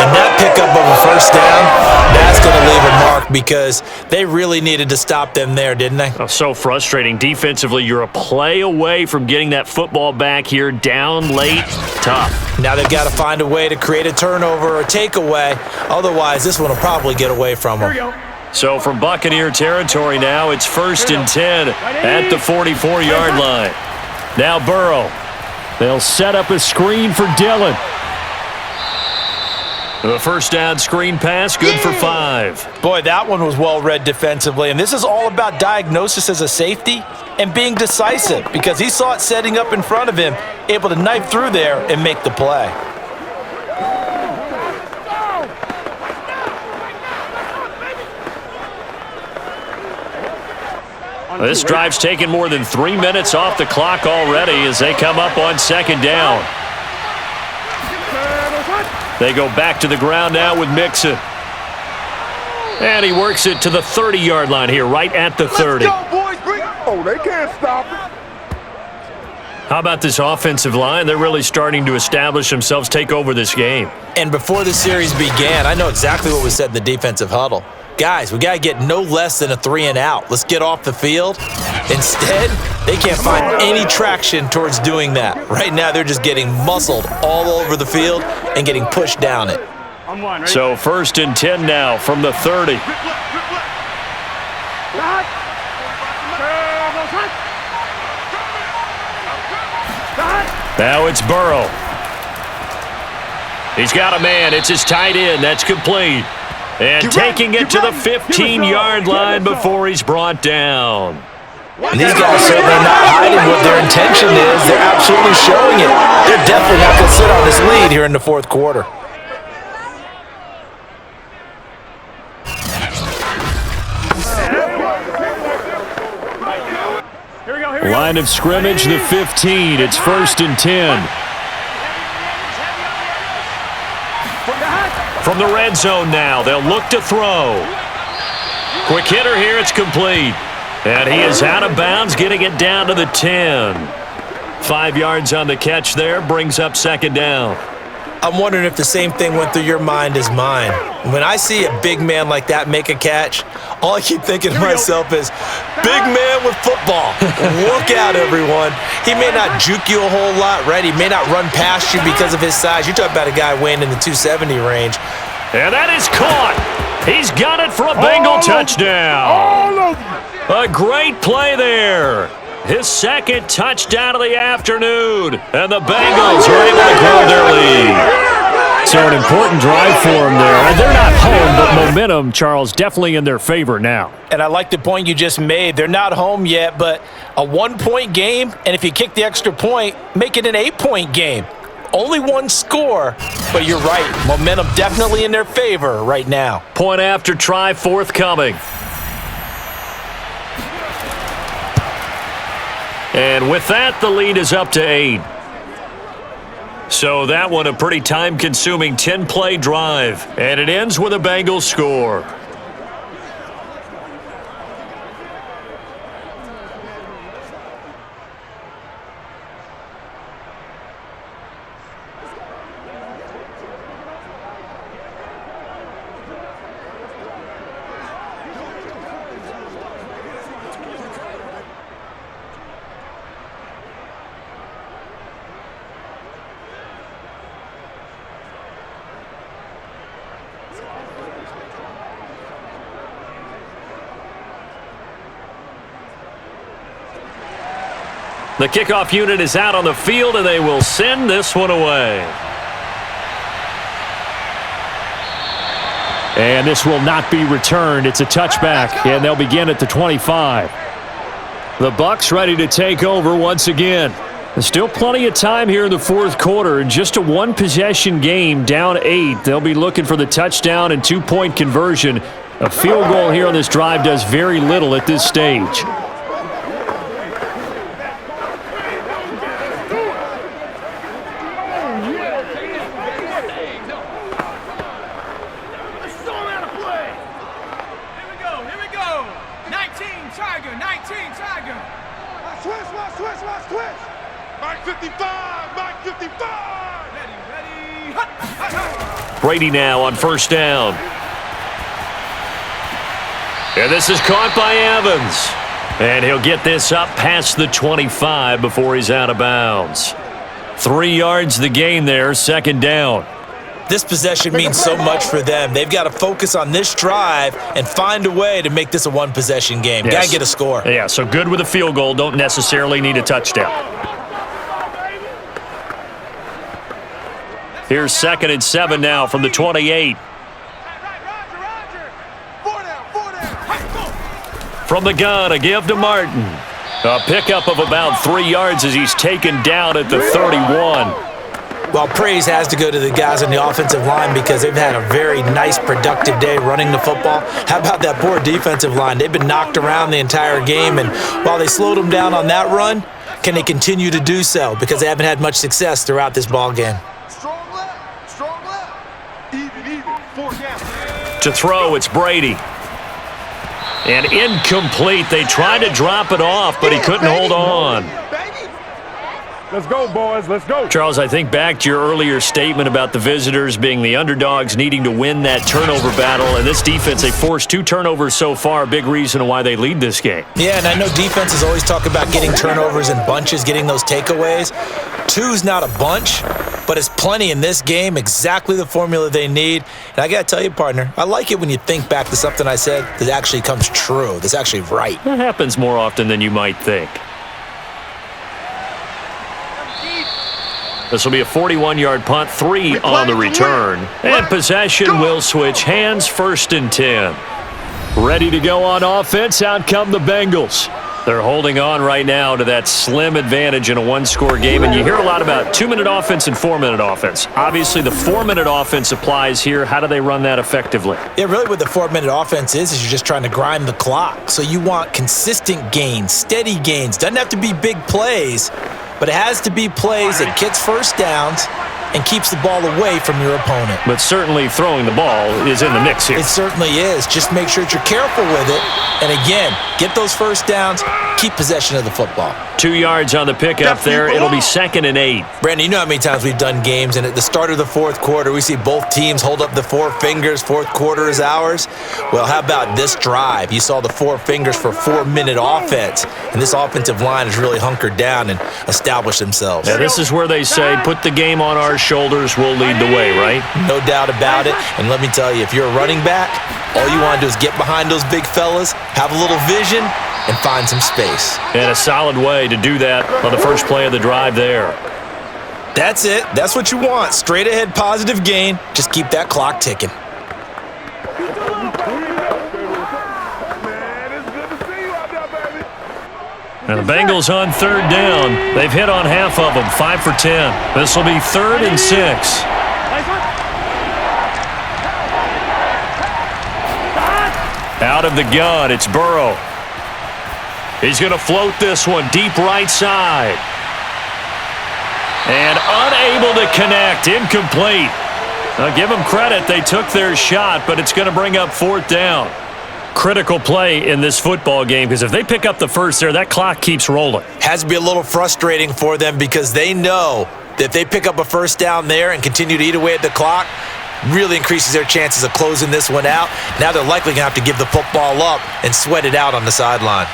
And that pickup of a first down, that's going to leave a mark because they really needed to stop them there, didn't they? Oh, so frustrating. Defensively, you're a play away from getting that football back here, down late, tough. Now they've got to find a way to create a turnover or takeaway. Otherwise, this one will probably get away from them. So from Buccaneer territory now, it's 1st and 10 at the 44-yard line. Now Burrow. They'll set up a screen for Dillon. The first down screen pass, good for 5. Boy, that one was well read defensively. And this is all about diagnosis as a safety and being decisive because he saw it setting up in front of him, able to knife through there and make the play. This drive's taken more than 3 minutes off the clock already as they come up on 2nd down. They go back to the ground now with Mixon. And he works it to the 30-yard line here, right at the 30. Let's go, boys. Oh, they can't stop it. How about this offensive line? They're really starting to establish themselves, take over this game. And before the series began, I know exactly what was said in the defensive huddle. Guys, we got to get no less than a 3-and-out. Let's get off the field. Instead, they can't find any traction towards doing that. Right now, they're just getting muscled all over the field and getting pushed down it. So 1st and 10 now from the 30. Now it's Burrow. He's got a man. It's his tight end. That's complete. And taking it to the 15-yard line before he's brought down. And these guys certainly not hiding what their intention is. They're absolutely showing it. They're definitely not going to sit on this lead here in the 4th quarter. Line of scrimmage, the 15. It's 1st and 10. From the red zone now, they'll look to throw. Quick hitter here, it's complete. And he is out of bounds, getting it down to the 10. 5 yards on the catch there, brings up 2nd down. I'm wondering if the same thing went through your mind as mine. When I see a big man like that make a catch, all I keep thinking to myself is, big man with football. Look out, everyone. He may not juke you a whole lot, right? He may not run past you because of his size. You're talking about a guy weighing in the 270 range. And that is caught. He's got it for a Bengal touchdown. A great play there. His 2nd touchdown of the afternoon. And the Bengals are able to grow their lead. So an important drive for them there. And they're not home, but momentum, Charles, definitely in their favor now. And I like the point you just made. They're not home yet, but a 1-point game, and if you kick the extra point, make it an 8-point game. Only one score, but you're right. Momentum definitely in their favor right now. Point after try forthcoming. And with that, the lead is up to 8. So that one a pretty time-consuming 10-play drive. And it ends with a Bengals score. The kickoff unit is out on the field, and they will send this one away. And this will not be returned. It's a touchback, and they'll begin at the 25. The Bucs ready to take over once again. There's still plenty of time here in the fourth quarter. In just a one-possession game, down 8. They'll be looking for the touchdown and two-point conversion. A field goal here on this drive does very little at this stage. Brady now on first down. And this is caught by Evans. And he'll get this up past the 25 before he's out of bounds. 3 yards the gain there, second down. This possession means so much for them. They've got to focus on this drive and find a way to make this a one-possession game. Yes. Got to get a score. Yeah, so good with a field goal. Don't necessarily need a touchdown. Here's 2nd and 7 now from the 28. From the gun, a give to Martin. A pickup of about 3 yards as he's taken down at the 31. Well, praise has to go to the guys on the offensive line because they've had a very nice, productive day running the football. How about that poor defensive line? They've been knocked around the entire game, and while they slowed them down on that run, can they continue to do so? Because they haven't had much success throughout this ball game. Strong left. Even, 4 down. To throw, it's Brady. And incomplete. They tried to drop it off, but he couldn't hold on. Let's go, boys. Let's go. Charles, I think back to your earlier statement about the visitors being the underdogs needing to win that turnover battle. And this defense, they forced 2 turnovers so far. Big reason why they lead this game. Yeah, and I know defenses always talk about getting turnovers in bunches, getting those takeaways. 2's not a bunch, but it's plenty in this game, exactly the formula they need. And I got to tell you, partner, I like it when you think back to something I said that actually comes true, that's actually right. That happens more often than you might think. This will be a 41-yard punt, 3 on the return. And possession will switch hands, 1st and 10. Ready to go on offense, out come the Bengals. They're holding on right now to that slim advantage in a one-score game. And you hear a lot about 2-minute offense and 4-minute offense. Obviously, the 4-minute offense applies here. How do they run that effectively? Yeah, really what the 4-minute offense is you're just trying to grind the clock. So you want consistent gains, steady gains. Doesn't have to be big plays, but it has to be plays that gets first downs and keeps the ball away from your opponent. But certainly throwing the ball is in the mix here. It certainly is. Just make sure that you're careful with it. And again, get those first downs, keep possession of the football. 2 yards on the pickup there. It'll be 2nd and 8. Brandon, you know how many times we've done games, and at the start of the fourth quarter, we see both teams hold up the 4 fingers, fourth quarter is ours. Well, how about this drive? You saw the 4 fingers for 4-minute offense, and this offensive line has really hunkered down and established themselves. Yeah, this is where they say, put the game on our shoulders, we'll lead the way, right? No doubt about it. And let me tell you, if you're a running back, all you want to do is get behind those big fellas, have a little vision, and find some space. And a solid way to do that on the first play of the drive there. That's it. That's what you want. Straight ahead, positive gain. Just keep that clock ticking. And the Bengals on 3rd down. They've hit on half of them, 5 for 10. This will be 3rd and 6. Out of the gun, it's Burrow. He's going to float this one deep right side. And unable to connect, incomplete. Now give them credit, they took their shot, but it's going to bring up 4th down. Critical play in this football game because if they pick up the first there, that clock keeps rolling. Has to be a little frustrating for them because they know that if they pick up a first down there and continue to eat away at the clock, really increases their chances of closing this one out. Now they're likely going to have to give the football up and sweat it out on the sideline.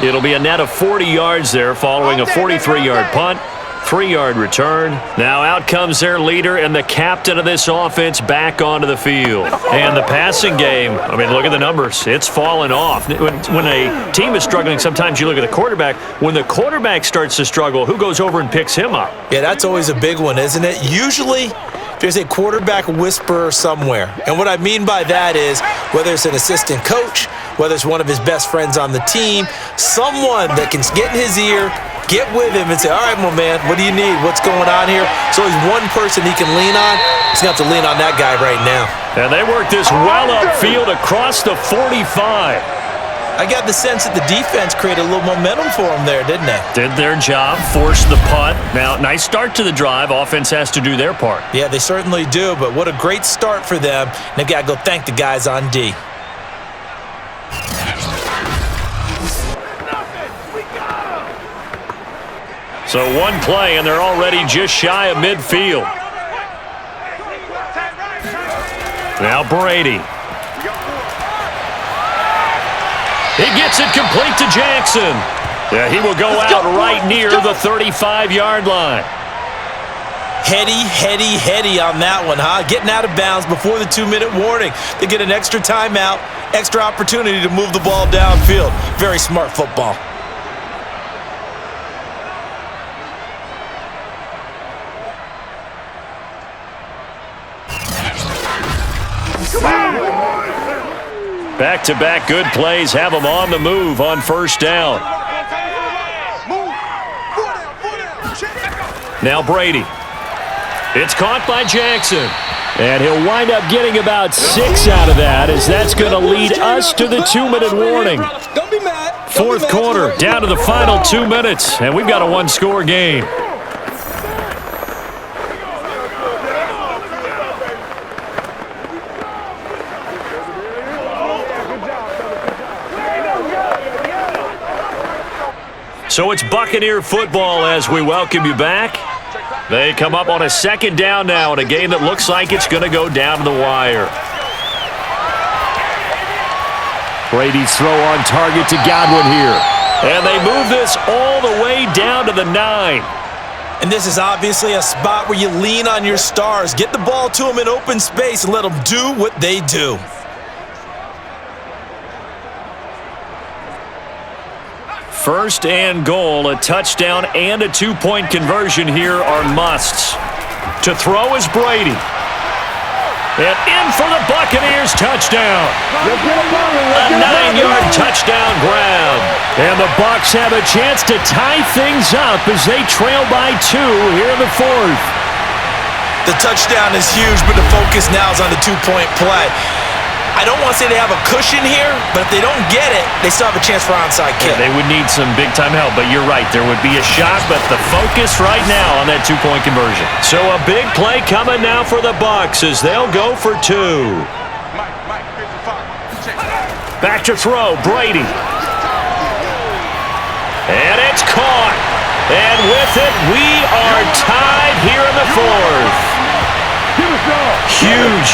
It'll be a net of 40 yards there following a 43-yard punt. 3-yard return. Now out comes their leader and the captain of this offense back onto the field. And the passing game, I mean, look at the numbers. It's fallen off. When a team is struggling, sometimes you look at the quarterback. When the quarterback starts to struggle, who goes over and picks him up? Yeah, that's always a big one, isn't it? Usually, there's a quarterback whisperer somewhere. And what I mean by that is, whether it's an assistant coach, whether it's one of his best friends on the team, someone that can get in his ear, get with him and say, all right, my man, what do you need? What's going on here? So he's one person he can lean on. He's going to have to lean on that guy right now. And they work this well upfield across the 45. I got the sense that the defense created a little momentum for them there, didn't they? Did their job, forced the punt. Now, nice start to the drive. Offense has to do their part. Yeah, they certainly do, but what a great start for them. And they've got to go thank the guys on D. So one play, and they're already just shy of midfield. Now Brady. He gets it complete to Jackson. Yeah, he will go out right near the 35-yard line. Heady on that one, huh? Getting out of bounds before the 2-minute warning. They get an extra timeout, extra opportunity to move the ball downfield. Very smart football. Back-to-back good plays have them on the move on first down. Now Brady. It's caught by Jackson. And he'll wind up getting about 6 out of that, as that's going to lead us to the 2-minute warning. Fourth quarter, down to the final 2 minutes, and we've got a one-score game. So it's Buccaneer football as we welcome you back. They come up on a second down now in a game that looks like it's going to go down to the wire. Brady's throw on target to Godwin here. And they move this all the way down to the 9. And this is obviously a spot where you lean on your stars. Get the ball to them in open space and let them do what they do. First and goal, a touchdown and a 2-point conversion here are musts. To throw is Brady. And in for the Buccaneers touchdown. A 9-yard touchdown grab. And the Bucs have a chance to tie things up as they trail by 2 here in the 4th. The touchdown is huge, but the focus now is on the 2-point play. I don't want to say they have a cushion here, but if they don't get it, they still have a chance for onside kick. Yeah, they would need some big-time help, but you're right. There would be a shot, but the focus right now on that 2-point conversion. So a big play coming now for the Bucs as they'll go for 2. Back to throw, Brady. And it's caught. And with it, we are tied here in the 4th.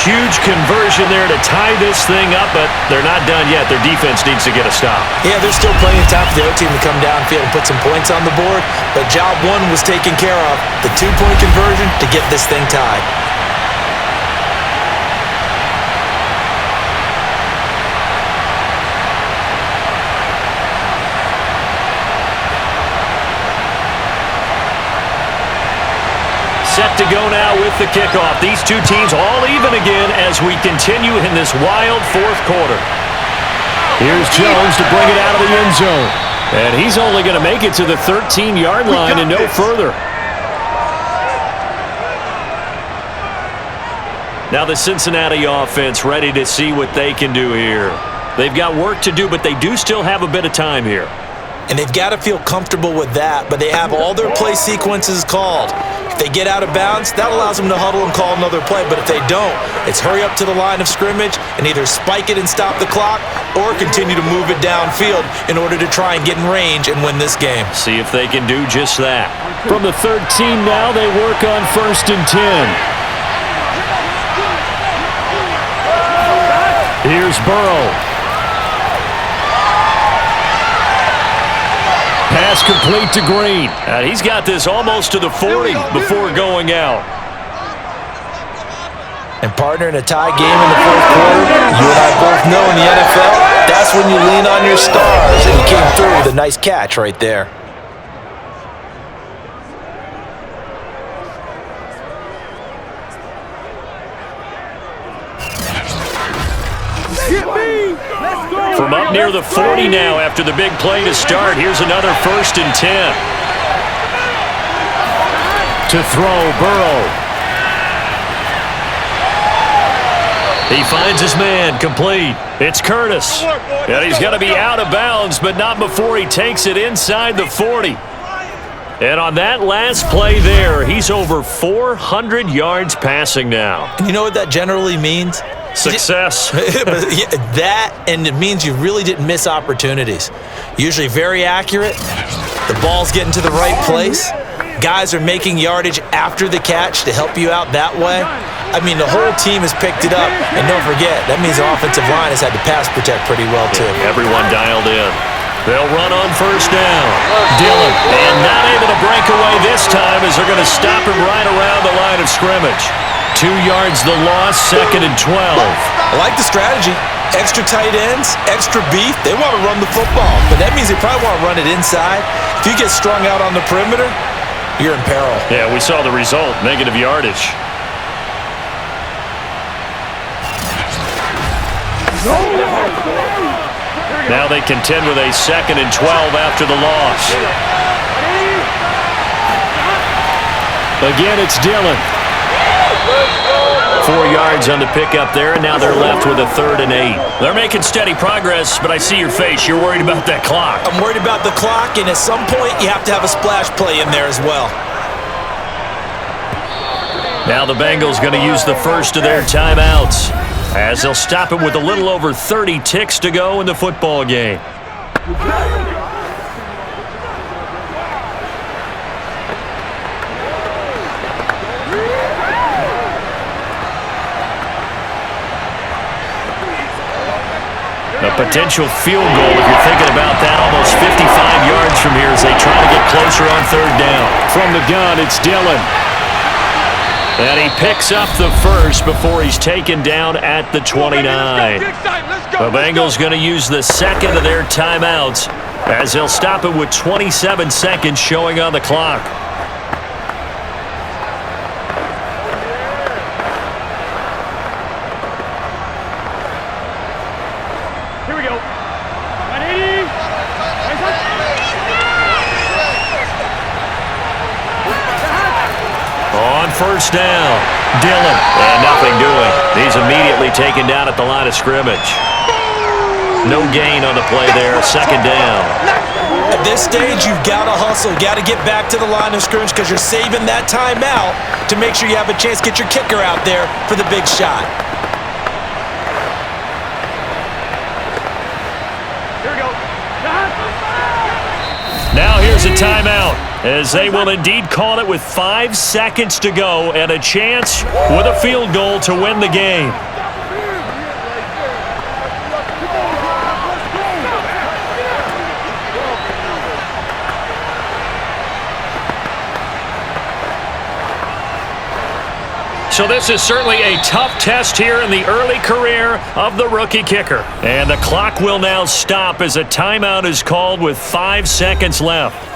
Huge conversion there to tie this thing up, but they're not done yet. Their defense needs to get a stop. Yeah, there's still plenty of time for the other team to come downfield and put some points on the board, but job 1 was taken care of. The 2-point conversion to get this thing tied. Set to go now with the kickoff. These two teams all even again as we continue in this wild 4th quarter. Here's Jones to bring it out of the end zone. And he's only going to make it to the 13-yard line and no further. Now the Cincinnati offense ready to see what they can do here. They've got work to do, but they do still have a bit of time here. And they've got to feel comfortable with that, but they have all their play sequences called. If they get out of bounds, that allows them to huddle and call another play, but if they don't, it's hurry up to the line of scrimmage and either spike it and stop the clock or continue to move it downfield in order to try and get in range and win this game. See if they can do just that. From the 13 now, they work on 1st and 10. Here's Burrow. Pass complete to Green. And he's got this almost to the 40 before going out. And partner, in a tie game in the fourth quarter, you and I both know in the NFL, that's when you lean on your stars, and he came through with a nice catch right there. From up near the 40 now after the big play to start, here's another 1st and 10. To throw, Burrow. He finds his man, complete. It's Curtis. And he's going to be out of bounds, but not before he takes it inside the 40. And on that last play there, he's over 400 yards passing now. And you know what that generally means? Success. That, and it means you really didn't miss opportunities. Usually very accurate. The ball's getting to the right place. Guys are making yardage after the catch to help you out that way. I mean, the whole team has picked it up. And don't forget, that means the offensive line has had to pass protect pretty well, too. Everyone dialed in. They'll run on 1st down. Dillon, and not able to break away this time as they're going to stop him right around the line of scrimmage. 2 yards the loss, 2nd and 12. I like the strategy. Extra tight ends, extra beef. They want to run the football, but that means they probably want to run it inside. If you get strung out on the perimeter, you're in peril. Yeah, we saw the result, negative yardage. Now they contend with a 2nd and 12 after the loss. Again, it's Dillon. 4 yards on the pickup there, and now they're left with a 3rd and 8. They're making steady progress, but I see your face. You're worried about that clock. I'm worried about the clock, and at some point, you have to have a splash play in there as well. Now the Bengals going to use the first of their timeouts as they'll stop it with a little over 30 ticks to go in the football game. A potential field goal, if you're thinking about that, almost 55 yards from here as they try to get closer on 3rd down. From the gun, it's Dillon. And he picks up the first before he's taken down at the 29. The Bengals going to use the 2nd of their timeouts as they'll stop it with 27 seconds showing on the clock. On 1st down, Dillon, and nothing doing. He's immediately taken down at the line of scrimmage. No gain on the play there, 2nd down. At this stage, you've got to hustle, got to get back to the line of scrimmage because you're saving that timeout to make sure you have a chance to get your kicker out there for the big shot. Now here's a timeout as they will indeed call it with 5 seconds to go and a chance with a field goal to win the game. So this is certainly a tough test here in the early career of the rookie kicker. And the clock will now stop as a timeout is called with 5 seconds left.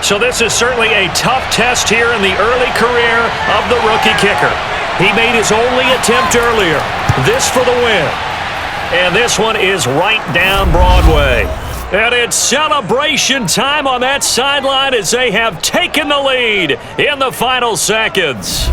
So this is certainly a tough test here in the early career of the rookie kicker. He made his only attempt earlier. This for the win. And this one is right down Broadway. And it's celebration time on that sideline as they have taken the lead in the final seconds.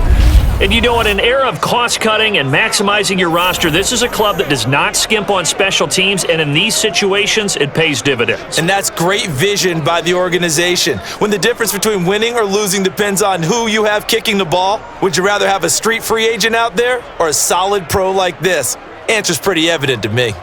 And you know, in an era of cost-cutting and maximizing your roster, this is a club that does not skimp on special teams, and in these situations, it pays dividends. And that's great vision by the organization. When the difference between winning or losing depends on who you have kicking the ball, would you rather have a street free agent out there or a solid pro like this? Answer's pretty evident to me.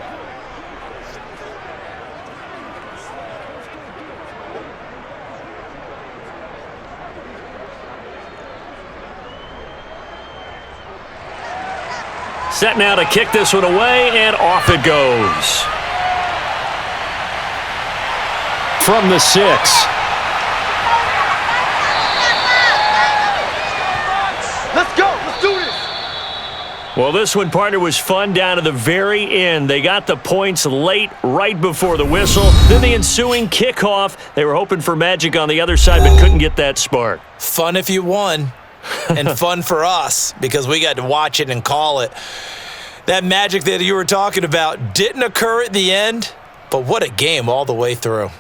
Set now to kick this one away, and off it goes. From the 6. Let's go. Let's do this. Well, this one, partner, was fun down to the very end. They got the points late, right before the whistle. Then the ensuing kickoff. They were hoping for magic on the other side, but couldn't get that spark. Fun if you won. And fun for us because we got to watch it and call it. That magic that you were talking about didn't occur at the end, but what a game all the way through.